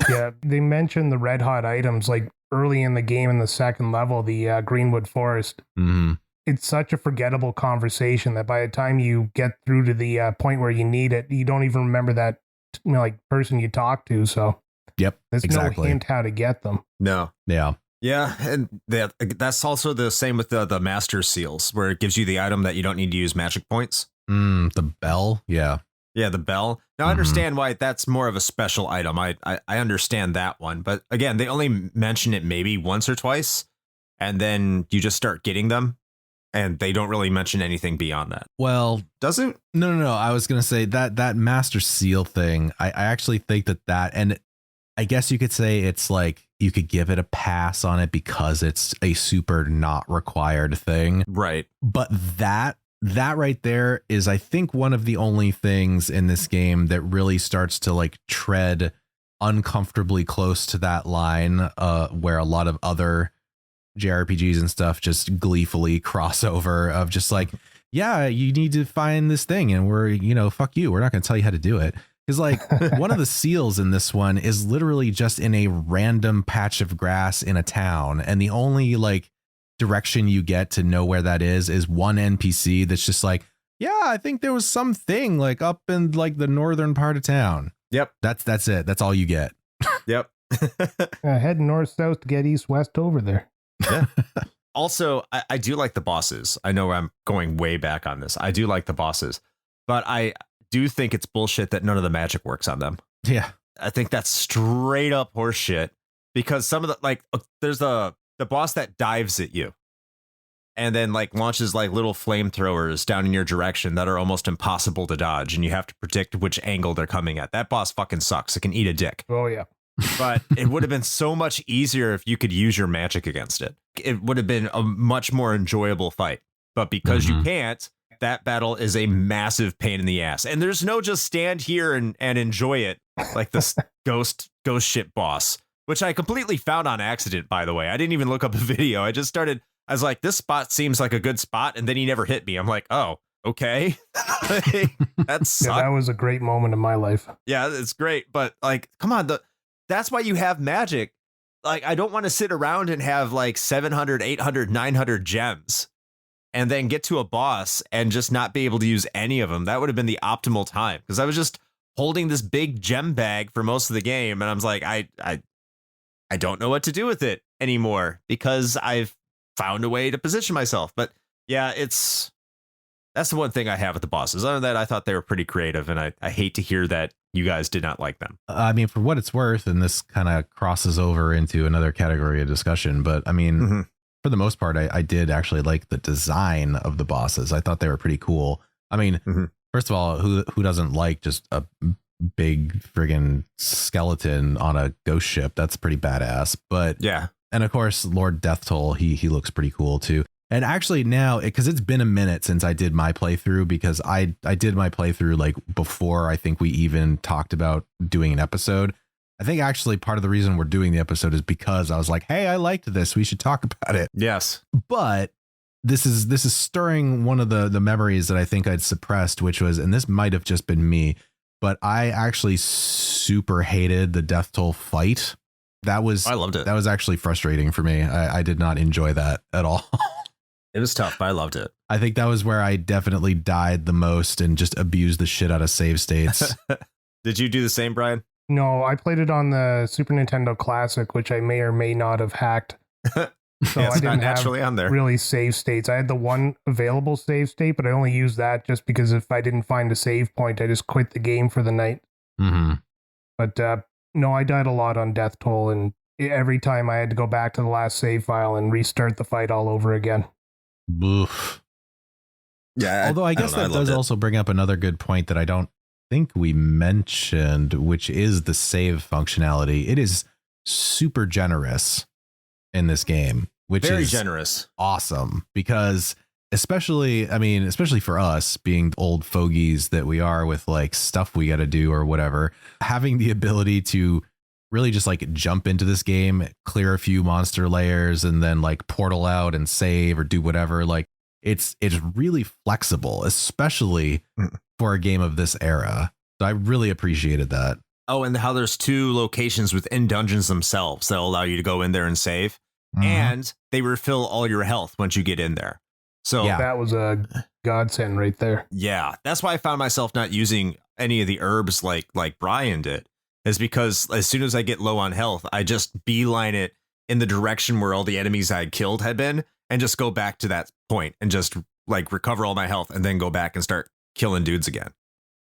Yeah, they mentioned the red hot items like early in the game in the second level, the Greenwood Forest. Mm-hmm. It's such a forgettable conversation that by the time you get through to the point where you need it, you don't even remember that person you talked to. So yep, there's no hint how to get them. No. Yeah. Yeah, and that's also the same with the master seals, where it gives you the item that you don't need to use magic points. The bell. Yeah. Yeah, the bell. Now, I understand why that's more of a special item. I understand that one. But again, they only mention it maybe once or twice, and then you just start getting them, and they don't really mention anything beyond that. Well, does it? No. I was going to say that master seal thing, I actually think that, and I guess you could say it's like you could give it a pass on it because it's a super not required thing. Right. But that right there is, I think, one of the only things in this game that really starts to like tread uncomfortably close to that line where a lot of other JRPGs and stuff just gleefully cross over of just like, yeah, you need to find this thing and we're, fuck you. We're not going to tell you how to do it. Because like one of the seals in this one is literally just in a random patch of grass in a town. And the only like direction you get to know where that is one NPC that's just like, yeah, I think there was something like up in like the northern part of town. Yep. That's it. That's all you get. Yep. Head north, south to get east, west over there. Yeah. Also, I do like the bosses. I know I'm going way back on this. I do like the bosses, but I do think it's bullshit that none of the magic works on them. Yeah. I think that's straight up horseshit, because some of the, like, there's the boss that dives at you and then like launches like little flamethrowers down in your direction that are almost impossible to dodge, and you have to predict which angle they're coming at. That boss fucking sucks. It can eat a dick. Oh yeah. But it would have been so much easier if you could use your magic against it. It would have been a much more enjoyable fight. But because you can't, that battle is a massive pain in the ass. And there's no just stand here and enjoy it like this ghost shit boss, which I completely found on accident, by the way. I didn't even look up a video. I was like, this spot seems like a good spot. And then he never hit me. I'm like, oh, okay. That's that was a great moment in my life. Yeah, it's great. But like, come on, that's why you have magic. Like, I don't want to sit around and have like 700, 800, 900 gems and then get to a boss and just not be able to use any of them. That would have been the optimal time, because I was just holding this big gem bag for most of the game. And I was like, I don't know what to do with it anymore because I've found a way to position myself. But yeah, that's the one thing I have with the bosses. Other than that, I thought they were pretty creative, and I hate to hear that you guys did not like them. I mean, for what it's worth, and this kind of crosses over into another category of discussion, but I mean, for the most part, I did actually like the design of the bosses. I thought they were pretty cool. I mean, first of all, who doesn't like just a big friggin' skeleton on a ghost ship? That's pretty badass. But yeah. And of course, Lord Deathtoll, he looks pretty cool too. And actually now, because it's been a minute since I did my playthrough, because I did my playthrough like before I think we even talked about doing an episode. I think actually part of the reason we're doing the episode is because I was like, hey, I liked this. We should talk about it. Yes. But this is stirring one of the memories that I think I'd suppressed, which was, and this might have just been me, but I actually super hated the Deathtoll fight. I loved it. That was actually frustrating for me. I did not enjoy that at all. It was tough, but I loved it. I think that was where I definitely died the most and just abused the shit out of save states. Did you do the same, Brian? No, I played it on the Super Nintendo Classic, which I may or may not have hacked. So yeah, I didn't naturally have on there. Really save states. I had the one available save state, but I only used that just because if I didn't find a save point, I just quit the game for the night. But no, I died a lot on Deathtoll, and every time I had to go back to the last save file and restart the fight all over again. Oof. Yeah. Although I guess that does also bring up another good point that I don't think we mentioned, which is the save functionality. It is super generous in this game, which very is generous. Awesome, because especially for us being old fogies that we are with like stuff we got to do or whatever, having the ability to really just like jump into this game, clear a few monster layers and then like portal out and save or do whatever. Like it's really flexible, especially for a game of this era. So I really appreciated that. Oh, and how there's 2 locations within dungeons themselves that'll allow you to go in there and save. And they refill all your health once you get in there. So that was a godsend right there. Yeah, that's why I found myself not using any of the herbs like Brian did, is because as soon as I get low on health, I just beeline it in the direction where all the enemies I had killed had been and just go back to that point and just like recover all my health and then go back and start killing dudes again.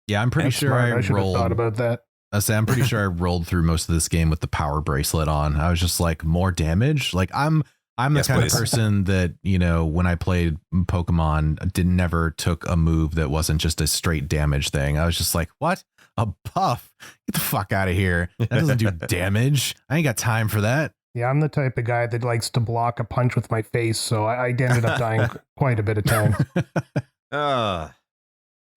Yeah, I'm pretty That's sure smart. I should have rolled. thought about that. I'm pretty sure I rolled through most of this game with the power bracelet on. I was just like, more damage. Like I'm the Yes, kind please. of person that, you know, when I played Pokemon, never took a move that wasn't just a straight damage thing. I was just like, what? A buff? Get the fuck out of here. That doesn't do damage. I ain't got time for that. Yeah, I'm the type of guy that likes to block a punch with my face, so I ended up dying quite a bit of time.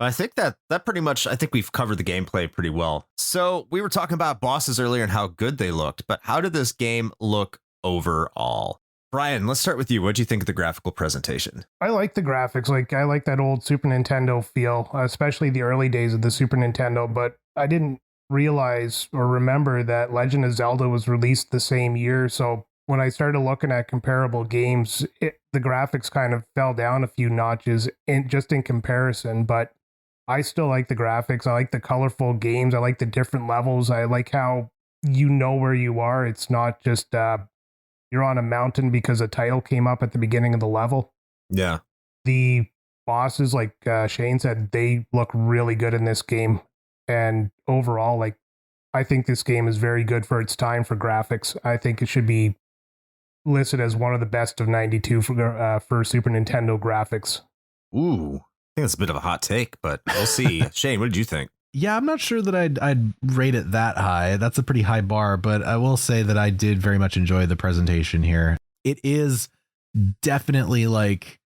I think that pretty much, I think we've covered the gameplay pretty well. So we were talking about bosses earlier and how good they looked, but how did this game look overall? Brian, let's start with you. What do you think of the graphical presentation? I like the graphics. Like, I like that old Super Nintendo feel, especially the early days of the Super Nintendo, but I didn't realize or remember that Legend of Zelda was released the same year. So when I started looking at comparable games, the graphics kind of fell down a few notches in comparison, but I still like the graphics. I like the colorful games. I like the different levels. I like how you know where you are. It's not just you're on a mountain because a title came up at the beginning of the level. Yeah. The bosses, like Shane said, they look really good in this game. And overall, like, I think this game is very good for its time for graphics. I think it should be listed as one of the best of 92 for Super Nintendo graphics. Ooh. I think that's a bit of a hot take, but we'll see. Shane, what did you think? Yeah, I'm not sure that I'd rate it that high. That's a pretty high bar, but I will say that I did very much enjoy the presentation here. It is definitely like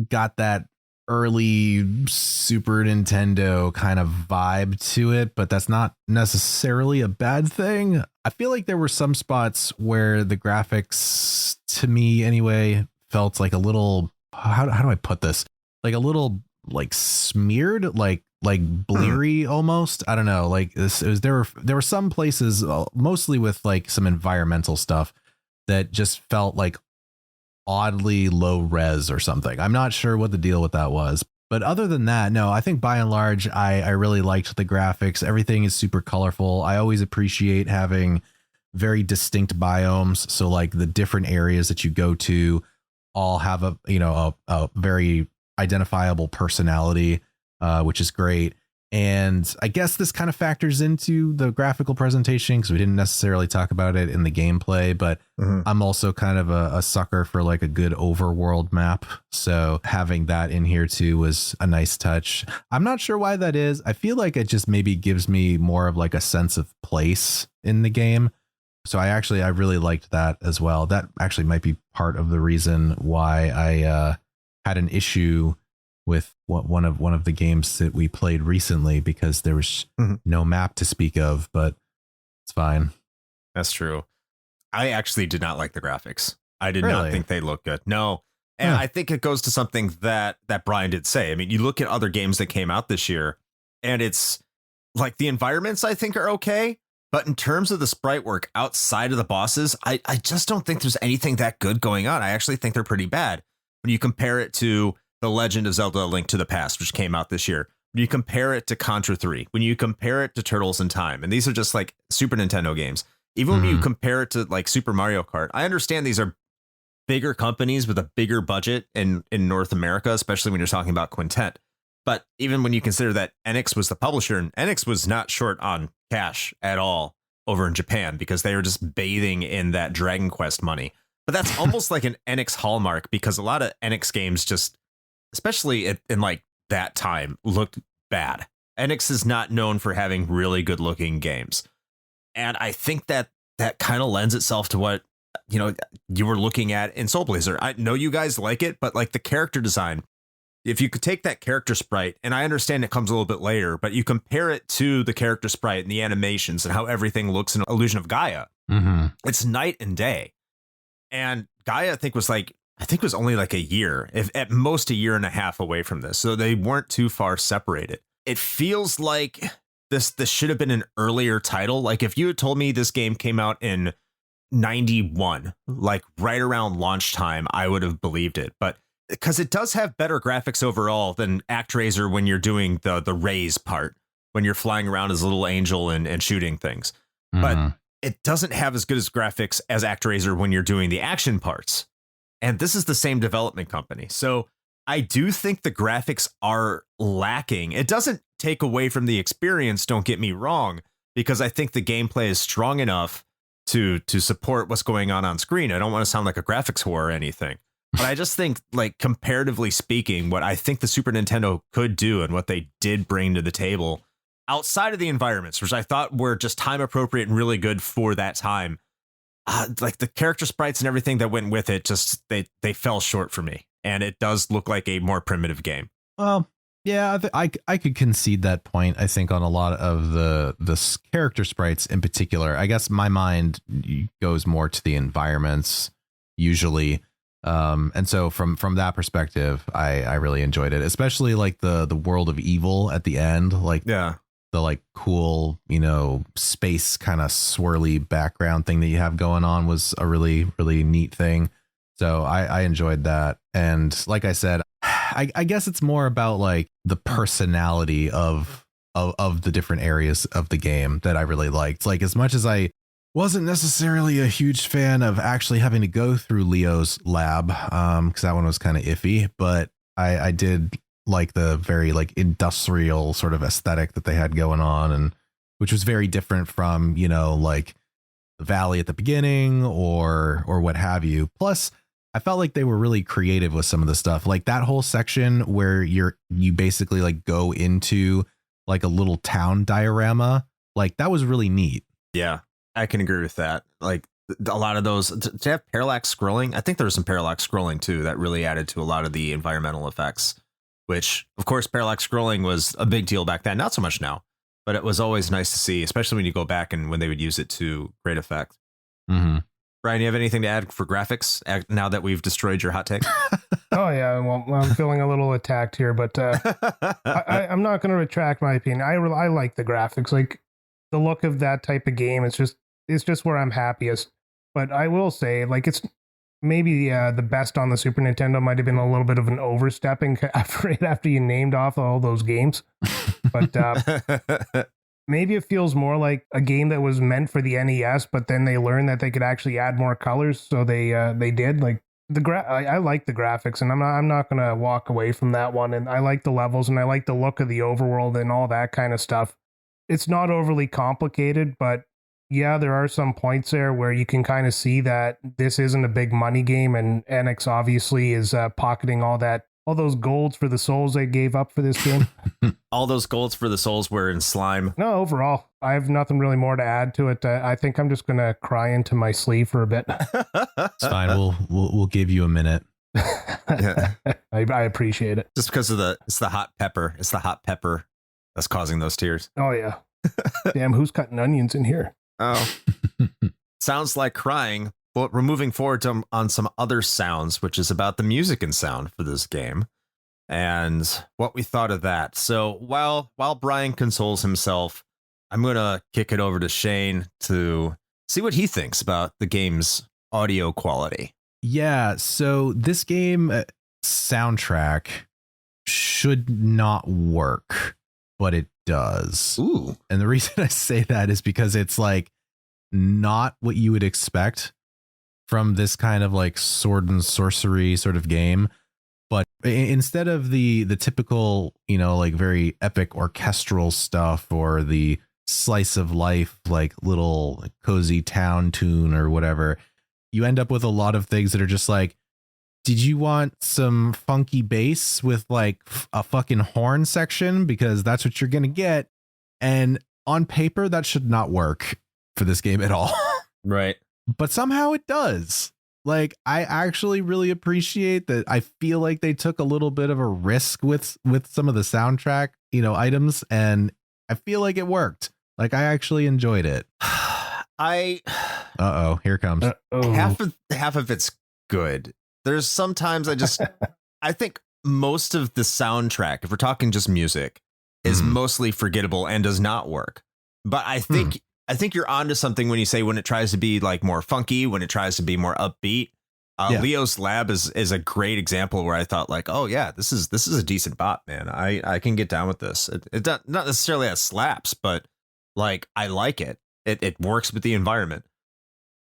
got that early Super Nintendo kind of vibe to it, but that's not necessarily a bad thing. I feel like there were some spots where the graphics, to me anyway, felt like a little, how do I put this? Like a little like smeared, like bleary almost. I don't know. Like there were some places, mostly with like some environmental stuff, that just felt like oddly low res or something. I'm not sure what the deal with that was. But other than that, no, I think by and large, I really liked the graphics. Everything is super colorful. I always appreciate having very distinct biomes. So like the different areas that you go to all have a very identifiable personality, which is great. And I guess this kind of factors into the graphical presentation because we didn't necessarily talk about it in the gameplay, but I'm also kind of a sucker for like a good overworld map. So having that in here too was a nice touch. I'm not sure why that is. I feel like it just maybe gives me more of like a sense of place in the game. So I really liked that as well. That actually might be part of the reason why I had an issue with one of the games that we played recently, because there was no map to speak of, but it's fine. That's true. I actually did not like the graphics. I did Really? not think they looked good. No. And I think it goes to something that Brian did say. I mean, you look at other games that came out this year, and it's like the environments I think are okay. But in terms of the sprite work outside of the bosses, I just don't think there's anything that good going on. I actually think they're pretty bad. When you compare it to The Legend of Zelda: A Link to the Past, which came out this year, when you compare it to Contra 3, when you compare it to Turtles in Time, and these are just like Super Nintendo games, even when you compare it to like Super Mario Kart, I understand these are bigger companies with a bigger budget in North America, especially when you're talking about Quintet. But even when you consider that Enix was the publisher, and Enix was not short on cash at all over in Japan because they were just bathing in that Dragon Quest money. But that's almost like an Enix hallmark, because a lot of Enix games just, especially in like that time, looked bad. Enix is not known for having really good looking games. And I think that kind of lends itself to what you were looking at in Soul Blazer. I know you guys like it, but like the character design, if you could take that character sprite, and I understand it comes a little bit later, but you compare it to the character sprite and the animations and how everything looks in Illusion of Gaia, it's night and day. And Gaia, I think was only like a year, if at most a year and a half away from this. So they weren't too far separated. It feels like this should have been an earlier title. Like if you had told me this game came out in 91, like right around launch time, I would have believed it. But because it does have better graphics overall than ActRaiser when you're doing the raise part, when you're flying around as a little angel and shooting things. But it doesn't have as good as graphics as ActRaiser when you're doing the action parts. And this is the same development company. So I do think the graphics are lacking. It doesn't take away from the experience, don't get me wrong, because I think the gameplay is strong enough to support what's going on screen. I don't want to sound like a graphics whore or anything. But I just think, like, comparatively speaking, what I think the Super Nintendo could do and what they did bring to the table outside of the environments, which I thought were just time appropriate and really good for that time, like the character sprites and everything that went with it, just they fell short for me. And it does look like a more primitive game. Well, yeah, I could concede that point. I think on a lot of the character sprites in particular, I guess my mind goes more to the environments usually. And so from that perspective, I really enjoyed it, especially like the world of evil at the end, like the like cool, space kind of swirly background thing that you have going on was a really, really neat thing. So I enjoyed that. And like I said, I guess it's more about like the personality of the different areas of the game that I really liked. Like as much as I wasn't necessarily a huge fan of actually having to go through Leo's lab, because that one was kind of iffy, but I did like the very like industrial sort of aesthetic that they had going on, and which was very different from, like the valley at the beginning or what have you. Plus, I felt like they were really creative with some of the stuff, like that whole section where you basically like go into like a little town diorama. Like that was really neat. Yeah, I can agree with that. Like a lot of those to have parallax scrolling. I think there was some parallax scrolling too that really added to a lot of the environmental effects, which of course parallax scrolling was a big deal back then. Not so much now, but it was always nice to see, especially when you go back and when they would use it to great effect. Brian, you have anything to add for graphics now that we've destroyed your hot take? Oh, yeah. Well, I'm feeling a little attacked here, but I'm not going to retract my opinion. I like the graphics, like the look of that type of game. It's just where I'm happiest. But I will say, like, it's maybe the best on the Super Nintendo might have been a little bit of an overstepping right after you named off all those games. But maybe it feels more like a game that was meant for the NES, but then they learned that they could actually add more colors, so they did. Like I like the graphics, and I'm not gonna walk away from that one. And I like the levels, and I like the look of the overworld and all that kind of stuff. It's not overly complicated, but yeah, there are some points there where you can kind of see that this isn't a big money game, and Enix obviously is pocketing all those golds for the souls they gave up for this game. All those golds for the souls were in slime. No, overall, I have nothing really more to add to it. I think I'm just going to cry into my sleeve for a bit. It's fine. We'll give you a minute. Yeah. I appreciate it. Just because it's the hot pepper. It's the hot pepper that's causing those tears. Oh, yeah. Damn, who's cutting onions in here? Oh, sounds like crying. But we're moving forward on some other sounds, which is about the music and sound for this game and what we thought of that. So while Brian consoles himself, I'm going to kick it over to Shane to see what he thinks about the game's audio quality. Yeah, so this game soundtrack should not work, but it does. Ooh. And the reason I say that is because it's like not what you would expect from this kind of like sword and sorcery sort of game. But instead of the typical, like very epic orchestral stuff or the slice of life, like little cozy town tune or whatever, you end up with a lot of things that are just like, did you want some funky bass with like a fucking horn section? Because that's what you're going to get. And on paper, that should not work for this game at all. Right. but somehow it does. Like, I actually really appreciate that. I feel like they took a little bit of a risk with some of the soundtrack, items, and I feel like it worked. Like, I actually enjoyed it. Uh-oh, here comes. Half of it's good. There's sometimes I think most of the soundtrack, if we're talking just music, is mostly forgettable and does not work. But I think you're onto something when you say when it tries to be like more funky, when it tries to be more upbeat. Leo's Lab is a great example where I thought like, oh yeah, this is a decent bop, man. I can get down with this. It not necessarily has slaps, but like I like it. It works with the environment.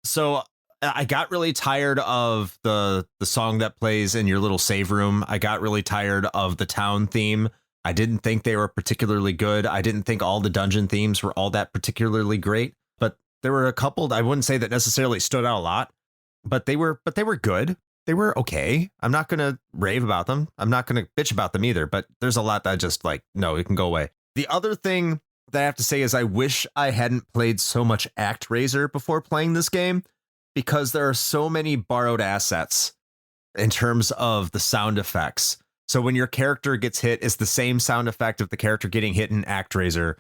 So I got really tired of the song that plays in your little save room. I got really tired of the town theme. I didn't think they were particularly good. I didn't think all the dungeon themes were all that particularly great, but there were a couple I wouldn't say that necessarily stood out a lot, but they were good. They were okay. I'm not going to rave about them. I'm not going to bitch about them either, but there's a lot that I just like, no, it can go away. The other thing that I have to say is I wish I hadn't played so much ActRaiser before playing this game, because there are so many borrowed assets in terms of the sound effects. So when your character gets hit, it's the same sound effect of the character getting hit in ActRaiser.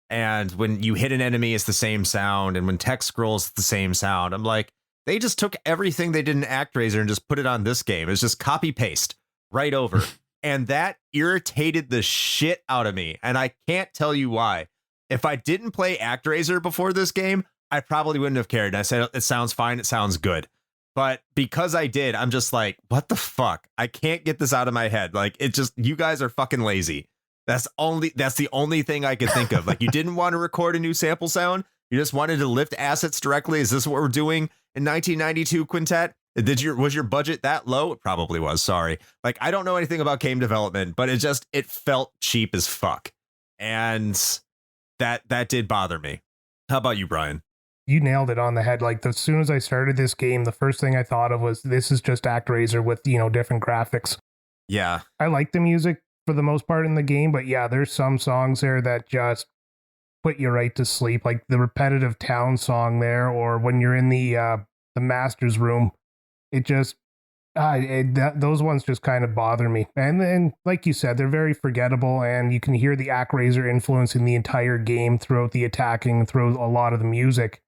And when you hit an enemy, it's the same sound. And when text scrolls, it's the same sound. I'm like, they just took everything they did in ActRaiser and just put it on this game. It's just copy paste right over. And that irritated the shit out of me. And I can't tell you why. If I didn't play ActRaiser before this game, I probably wouldn't have cared. I said, it sounds fine. It sounds good. But because I did, I'm just like, what the fuck? I can't get this out of my head. Like, it just, you guys are fucking lazy. That's the only thing I could think of. Like, you didn't want to record a new sample sound. You just wanted to lift assets directly. Is this what we're doing in 1992 Quintet? Was your budget that low? It probably was. Sorry. Like, I don't know anything about game development, but it felt cheap as fuck. And that did bother me. How about you, Brian? You nailed it on the head. Like, as soon as I started this game, the first thing I thought of was, this is just ActRaiser with, different graphics. Yeah. I like the music for the most part in the game, but yeah, there's some songs there that just put you right to sleep. Like the repetitive town song there, or when you're in the master's room, it just, those ones just kind of bother me. And then, like you said, they're very forgettable, and you can hear the ActRaiser influence in the entire game throughout the attacking, through a lot of the music.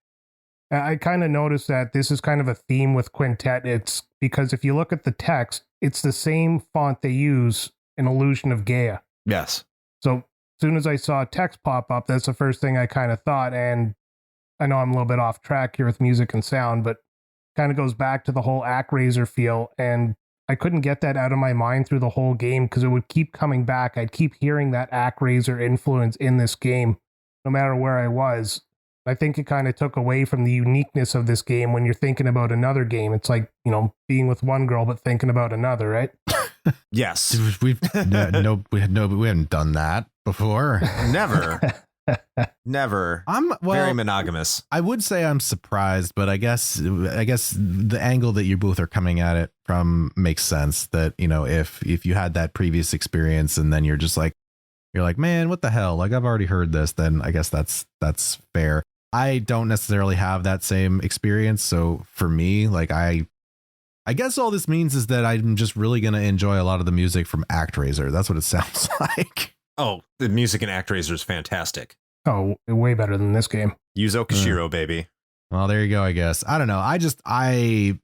I kind of noticed that this is kind of a theme with Quintet. It's because if you look at the text, it's the same font they use in Illusion of Gaia. Yes. So as soon as I saw text pop up, that's the first thing I kind of thought. And I know I'm a little bit off track here with music and sound, but kind of goes back to the whole ActRaiser feel. And I couldn't get that out of my mind through the whole game because it would keep coming back. I'd keep hearing that ActRaiser influence in this game, no matter where I was. I think it kind of took away from the uniqueness of this game when you're thinking about another game. It's like, being with one girl, but thinking about another, right? Yes. We haven't done that before. Never. Never. Very monogamous. I would say I'm surprised, but I guess the angle that you both are coming at it from makes sense. That, if you had that previous experience and then you're like, man, what the hell? Like, I've already heard this, then I guess that's fair. I don't necessarily have that same experience. So for me, like, I guess all this means is that I'm just really going to enjoy a lot of the music from ActRaiser. That's what it sounds like. Oh, the music in ActRaiser is fantastic. Oh, way better than this game. Yuzo Koshiro, baby. Well, there you go, I guess. I don't know.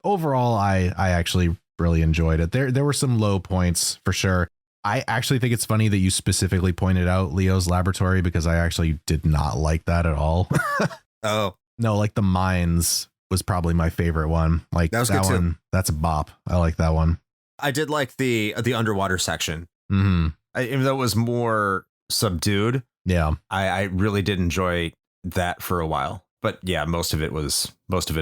Overall, I actually really enjoyed it. There were some low points for sure. I actually think it's funny that you specifically pointed out Leo's Laboratory, because I actually did not like that at all. Oh. No, like the mines was probably my favorite one. Like that one, that's a bop. I like that one. I did like the underwater section. Mm-hmm. Even though it was more subdued. Yeah. I really did enjoy that for a while. But yeah, most of it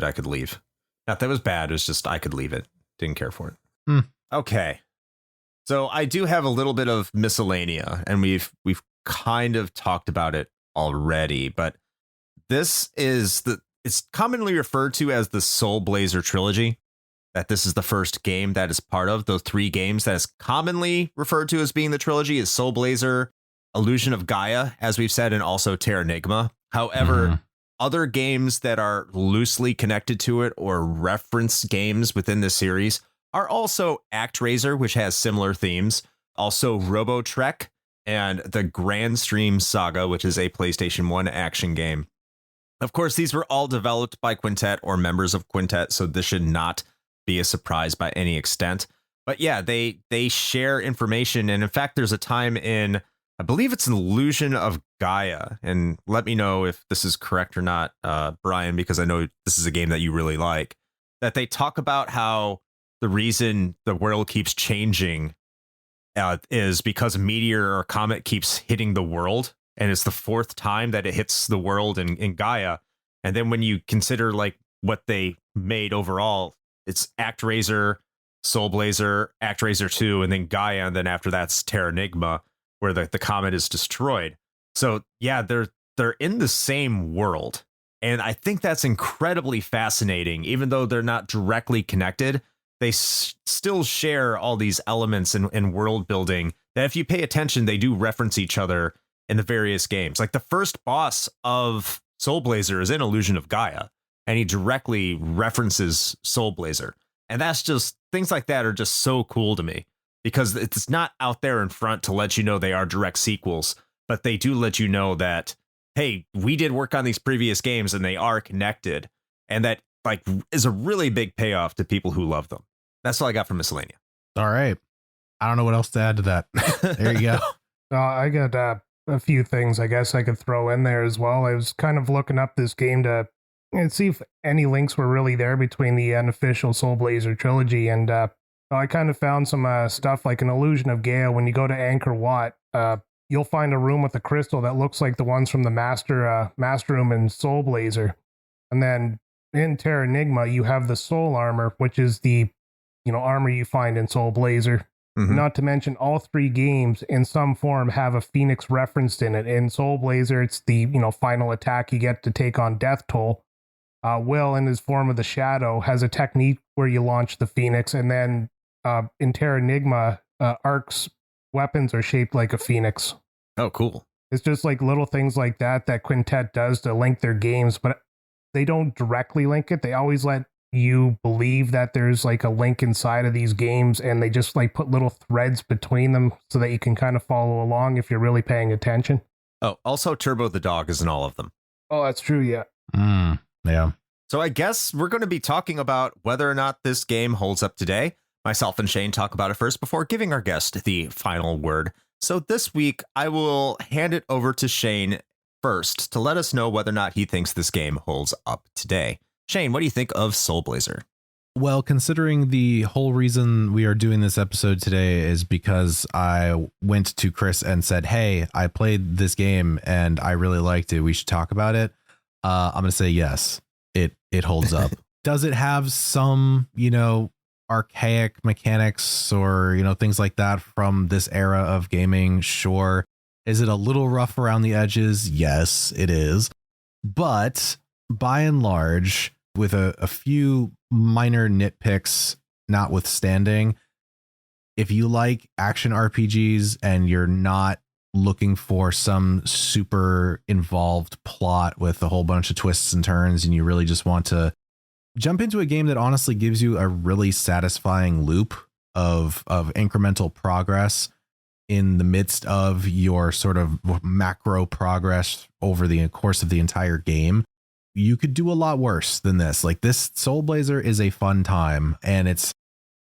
I could leave. Not that it was bad, it was just I could leave it. Didn't care for it. Okay. So I do have a little bit of miscellanea, and we've kind of talked about it already, but this is it's commonly referred to as the Soul Blazer trilogy. That this is the first game that is part of those three games that is commonly referred to as being the trilogy is Soul Blazer, Illusion of Gaia, as we've said, and also Terranigma. However, other games that are loosely connected to it or reference games within the series are also ActRaiser, which has similar themes, also Robotrek, and the Grand Stream Saga, which is a PlayStation 1 action game. Of course, these were all developed by Quintet or members of Quintet, so this should not be a surprise by any extent. But yeah, they share information. And in fact, there's a time in, I believe it's an Illusion of Gaia. And let me know if this is correct or not, Brian, because I know this is a game that you really like, that they talk about how the reason the world keeps changing is because a meteor or a comet keeps hitting the world. And it's the fourth time that it hits the world in Gaia. And then when you consider like what they made overall, it's ActRaiser, Soul Blazer, ActRaiser 2, and then Gaia. And then after that's Terranigma, where the comet is destroyed. So yeah, they're in the same world. And I think that's incredibly fascinating. Even though they're not directly connected, they still share all these elements in world building that if you pay attention, they do reference each other in the various games. Like the first boss of Soul Blazer is in Illusion of Gaia, and he directly references Soul Blazer. And that's just, things like that are just so cool to me, because it's not out there in front to let you know they are direct sequels, but they do let you know that, hey, we did work on these previous games and they are connected. And that like is a really big payoff to people who love them. That's all I got from Miscellanea. All right. I don't know what else to add to that. There you go. I got a few things I guess I could throw in there as well. I was kind of looking up this game to see if any links were really there between the unofficial Soul Blazer trilogy, and I kind of found some stuff like an Illusion of Gaia. When you go to Angkor Wat, you'll find a room with a crystal that looks like the ones from the master room in Soul Blazer. And then in Terranigma, you have the Soul Armor, which is the armor you find in Soul Blazer. Mm-hmm. Not to mention, all three games in some form have a Phoenix referenced in it. In Soul Blazer, it's the final attack you get to take on Deathtoll. Will, in his form of the Shadow, has a technique where you launch the Phoenix, and then in Terranigma, Ark's weapons are shaped like a Phoenix. Oh, cool. It's just like little things like that Quintet does to link their games, but they don't directly link it. They always let you believe that there's like a link inside of these games, and they just like put little threads between them so that you can kind of follow along if you're really paying attention. Oh, also Turbo the dog is in all of them. Oh, that's true. Yeah. Yeah. So I guess we're going to be talking about whether or not this game holds up today. Myself and Shane talk about it first before giving our guest the final word. So this week, I will hand it over to Shane first to let us know whether or not he thinks this game holds up today. Shane, what do you think of Soul Blazer? Well, considering the whole reason we are doing this episode today is because I went to Chris and said, hey, I played this game and I really liked it. We should talk about it. I'm going to say yes, it holds up. Does it have some, archaic mechanics or, things like that from this era of gaming? Sure. Is it a little rough around the edges? Yes, it is. But by and large, with a few minor nitpicks notwithstanding, if you like action RPGs and you're not looking for some super involved plot with a whole bunch of twists and turns, and you really just want to jump into a game that honestly gives you a really satisfying loop of incremental progress in the midst of your sort of macro progress over the course of the entire game, you could do a lot worse than this. Like, this Soul Blazer is a fun time, and it's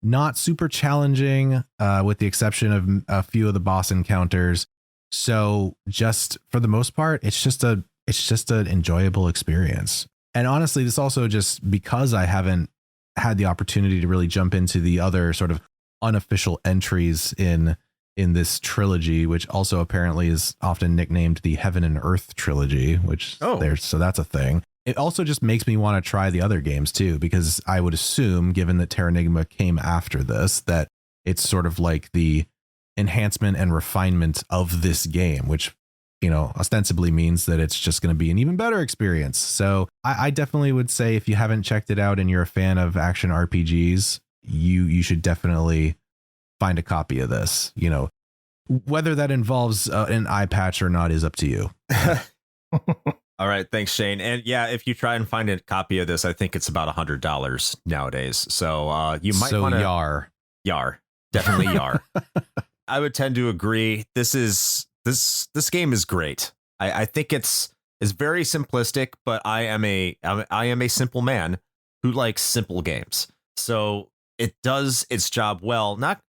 not super challenging with the exception of a few of the boss encounters. So just for the most part, it's just an enjoyable experience. And honestly, this also, just because I haven't had the opportunity to really jump into the other sort of unofficial entries in this trilogy, which also apparently is often nicknamed the Heaven and Earth trilogy, which so that's a thing. It also just makes me want to try the other games too, because I would assume, given that Terranigma came after this, that it's sort of like the enhancement and refinement of this game, which, ostensibly means that it's just going to be an even better experience. So I definitely would say, if you haven't checked it out and you're a fan of action RPGs, you should definitely find a copy of this. Whether that involves an eye patch or not is up to you. All right, thanks, Shane. And yeah, if you try and find a copy of this, I think it's about $100 nowadays. So you might want to Yar, definitely Yar. I would tend to agree. This game is great. I think it's very simplistic, but I am a simple man who likes simple games. So it does its job well. Not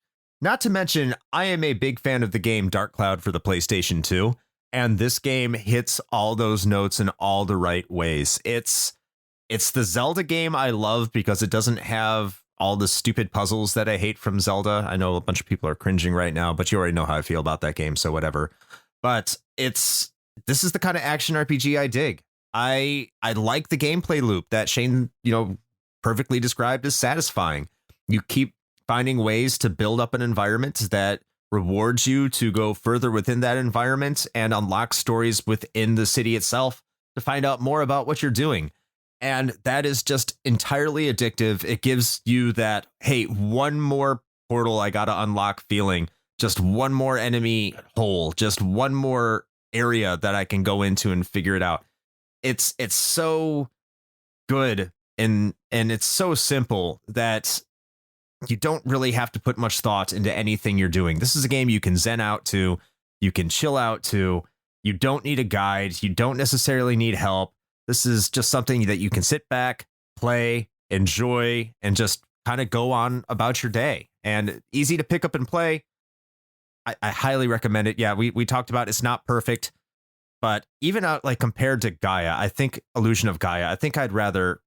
to mention, I am a big fan of the game Dark Cloud for the PlayStation 2. And this game hits all those notes in all the right ways. It's the Zelda game I love because it doesn't have all the stupid puzzles that I hate from Zelda. I know a bunch of people are cringing right now, but you already know how I feel about that game, so whatever. But this is the kind of action RPG I dig. I like the gameplay loop that Shane, perfectly described as satisfying. You keep finding ways to build up an environment that rewards you to go further within that environment and unlock stories within the city itself to find out more about what you're doing. And that is just entirely addictive. It gives you that, hey, one more portal I got to unlock feeling, just one more enemy hole, just one more area that I can go into and figure it out. It's so good and it's so simple that you don't really have to put much thought into anything you're doing. This is a game you can zen out to, you can chill out to. You don't need a guide. You don't necessarily need help. This is just something that you can sit back, play, enjoy, and just kind of go on about your day. And easy to pick up and play. I highly recommend it. Yeah, we talked about it's not perfect, but even out like compared to Gaia, I think Illusion of Gaia, I think I'd rather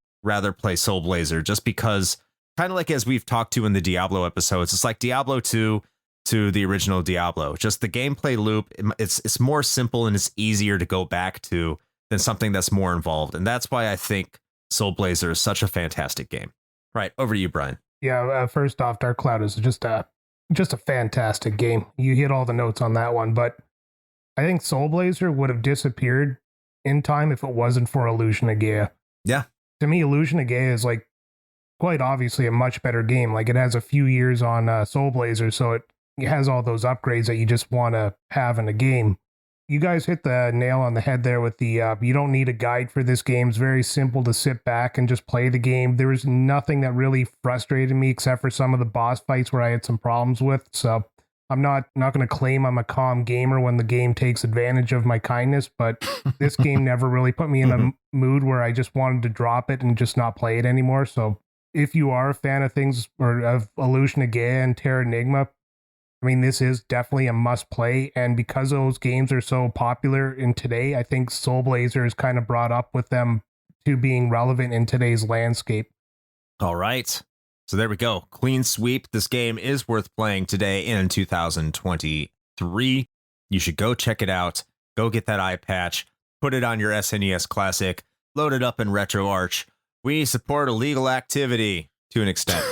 play Soul Blazer just because, kind of like as we've talked to in the Diablo episodes, it's like Diablo 2 to the original Diablo. Just the gameplay loop, it's more simple and it's easier to go back to than something that's more involved. And that's why I think Soul Blazer is such a fantastic game. Right, over to you, Brian. Yeah, first off, Dark Cloud is just a fantastic game. You hit all the notes on that one, but I think Soul Blazer would have disappeared in time if it wasn't for Illusion of Gaia. Yeah. To me, Illusion of Gaia is like quite obviously a much better game. Like it has a few years on Soul Blazer, so it has all those upgrades that you just want to have in a game. You guys hit the nail on the head there with the you don't need a guide for this game. It's very simple to sit back and just play the game. There was nothing that really frustrated me except for some of the boss fights where I had some problems with. So I'm not going to claim I'm a calm gamer when the game takes advantage of my kindness, but this game never really put me in a mood where I just wanted to drop it and just not play it anymore. So if you are a fan of things or of Illusion of Gaia and Terra Enigma, I mean, this is definitely a must play. And because those games are so popular in today, I think Soul Blazer is kind of brought up with them to being relevant in today's landscape. All right. So there we go. Clean sweep. This game is worth playing today in 2023. You should go check it out. Go get that eye patch. Put it on your SNES Classic. Load it up in RetroArch. We support illegal activity to an extent.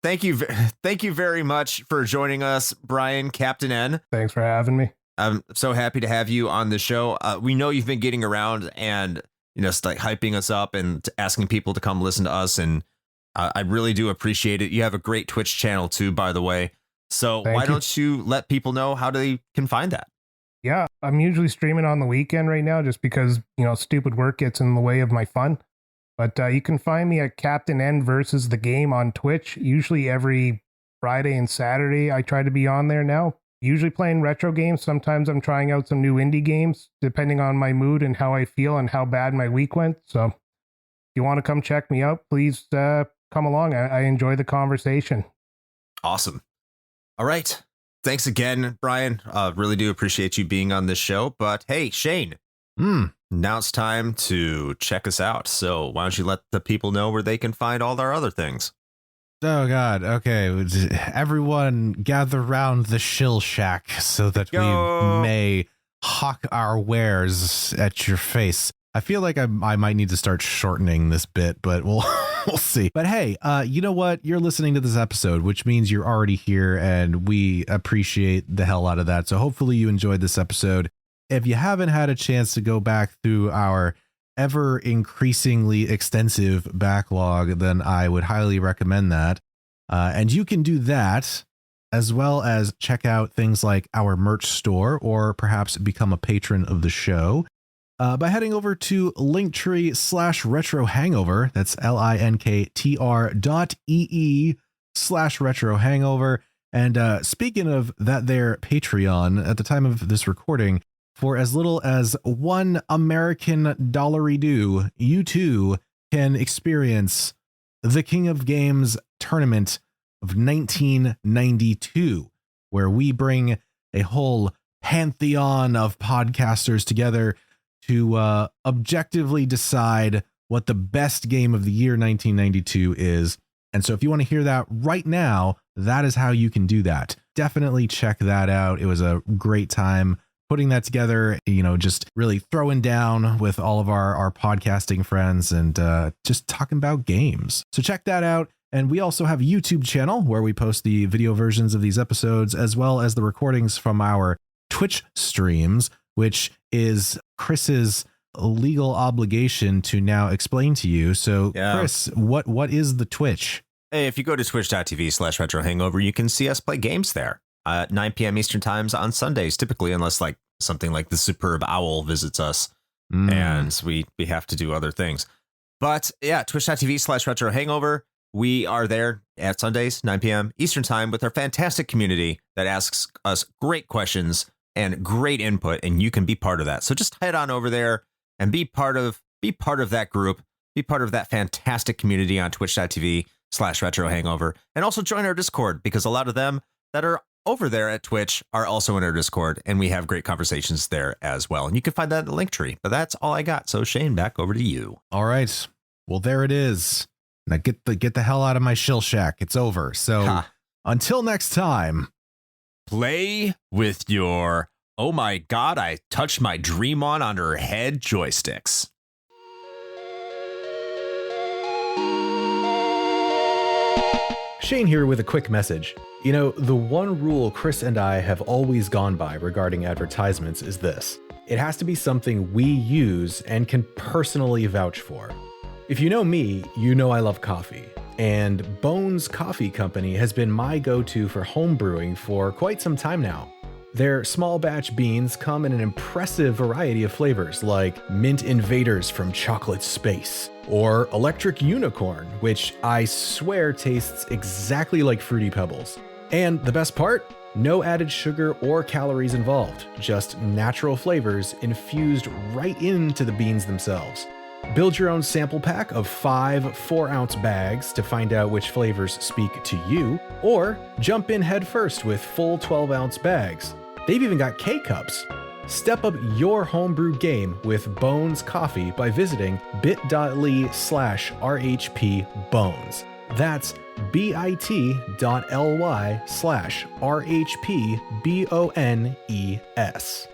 Thank you very much for joining us, Brian, Captain N. Thanks for having me. I'm so happy to have you on the show. We know you've been getting around and like hyping us up and asking people to come listen to us, and I really do appreciate it. You have a great Twitch channel too, by the way. So why don't you let people know how they can find that? Yeah, I'm usually streaming on the weekend right now just because, stupid work gets in the way of my fun. But you can find me at Captain N versus the game on Twitch. Usually every Friday and Saturday, I try to be on there now. Usually playing retro games. Sometimes I'm trying out some new indie games, depending on my mood and how I feel and how bad my week went. So if you want to come check me out, please come along. I enjoy the conversation. Awesome. All right. Thanks again, Brian. Really do appreciate you being on this show. But hey, Shane. Now it's time to check us out. So why don't you let the people know where they can find all our other things? Oh, God. Okay. Everyone gather round the shill shack so that we may hawk our wares at your face. I feel like I might need to start shortening this bit, but we'll see. But hey, you know what? You're listening to this episode, which means you're already here, and we appreciate the hell out of that. So hopefully you enjoyed this episode. If you haven't had a chance to go back through our ever increasingly extensive backlog, then I would highly recommend that. And you can do that as well as check out things like our merch store or perhaps become a patron of the show. by heading over to Linktree/Retro Hangover. That's linktr.ee/Retro Hangover. And speaking of that there Patreon, at the time of this recording, for as little as $1 American dollary-doo, you too can experience the King of Games tournament of 1992, where we bring a whole pantheon of podcasters together to objectively decide what the best game of the year 1992 is. And so if you want to hear that right now, that is how you can do that. Definitely check that out. It was a great time putting that together, just really throwing down with all of our podcasting friends and just talking about games. So check that out. And we also have a YouTube channel where we post the video versions of these episodes, as well as the recordings from our Twitch streams, which is Chris's legal obligation to now explain to you. So Chris, what is the Twitch? Hey, if you go to twitch.tv/retro hangover, you can see us play games there at 9 p.m. Eastern times on Sundays, typically, unless like something like the Superb Owl visits us and we have to do other things. But yeah, twitch.tv/retro hangover. We are there at Sundays, 9 p.m. Eastern time with our fantastic community that asks us great questions and great input, and you can be part of that. So just head on over there and be part of that group, be part of that fantastic community on twitch.tv/retro hangover, and also join our Discord, because a lot of them that are over there at Twitch are also in our Discord, and we have great conversations there as well. And you can find that in the Linktree. But that's all I got. So Shane, back over to you. All right. Well, there it is. Now get the hell out of my shill shack. It's over. So until next time, play with your "oh my god, I touched my dream on her head" joysticks. Shane here with a quick message. The one rule Chris and I have always gone by regarding advertisements is this: it has to be something we use and can personally vouch for. If you know me, you know I love coffee, and Bones Coffee Company has been my go-to for home brewing for quite some time now. Their small batch beans come in an impressive variety of flavors, like Mint Invaders from Chocolate Space, or Electric Unicorn, which I swear tastes exactly like Fruity Pebbles. And the best part? No added sugar or calories involved, just natural flavors infused right into the beans themselves. Build your own sample pack of 5 4-ounce bags to find out which flavors speak to you, or jump in head first with full 12-ounce bags. They've even got K-Cups. Step up your homebrew game with Bones Coffee by visiting bit.ly/RHPBones. That's bit.ly/RHPBONES.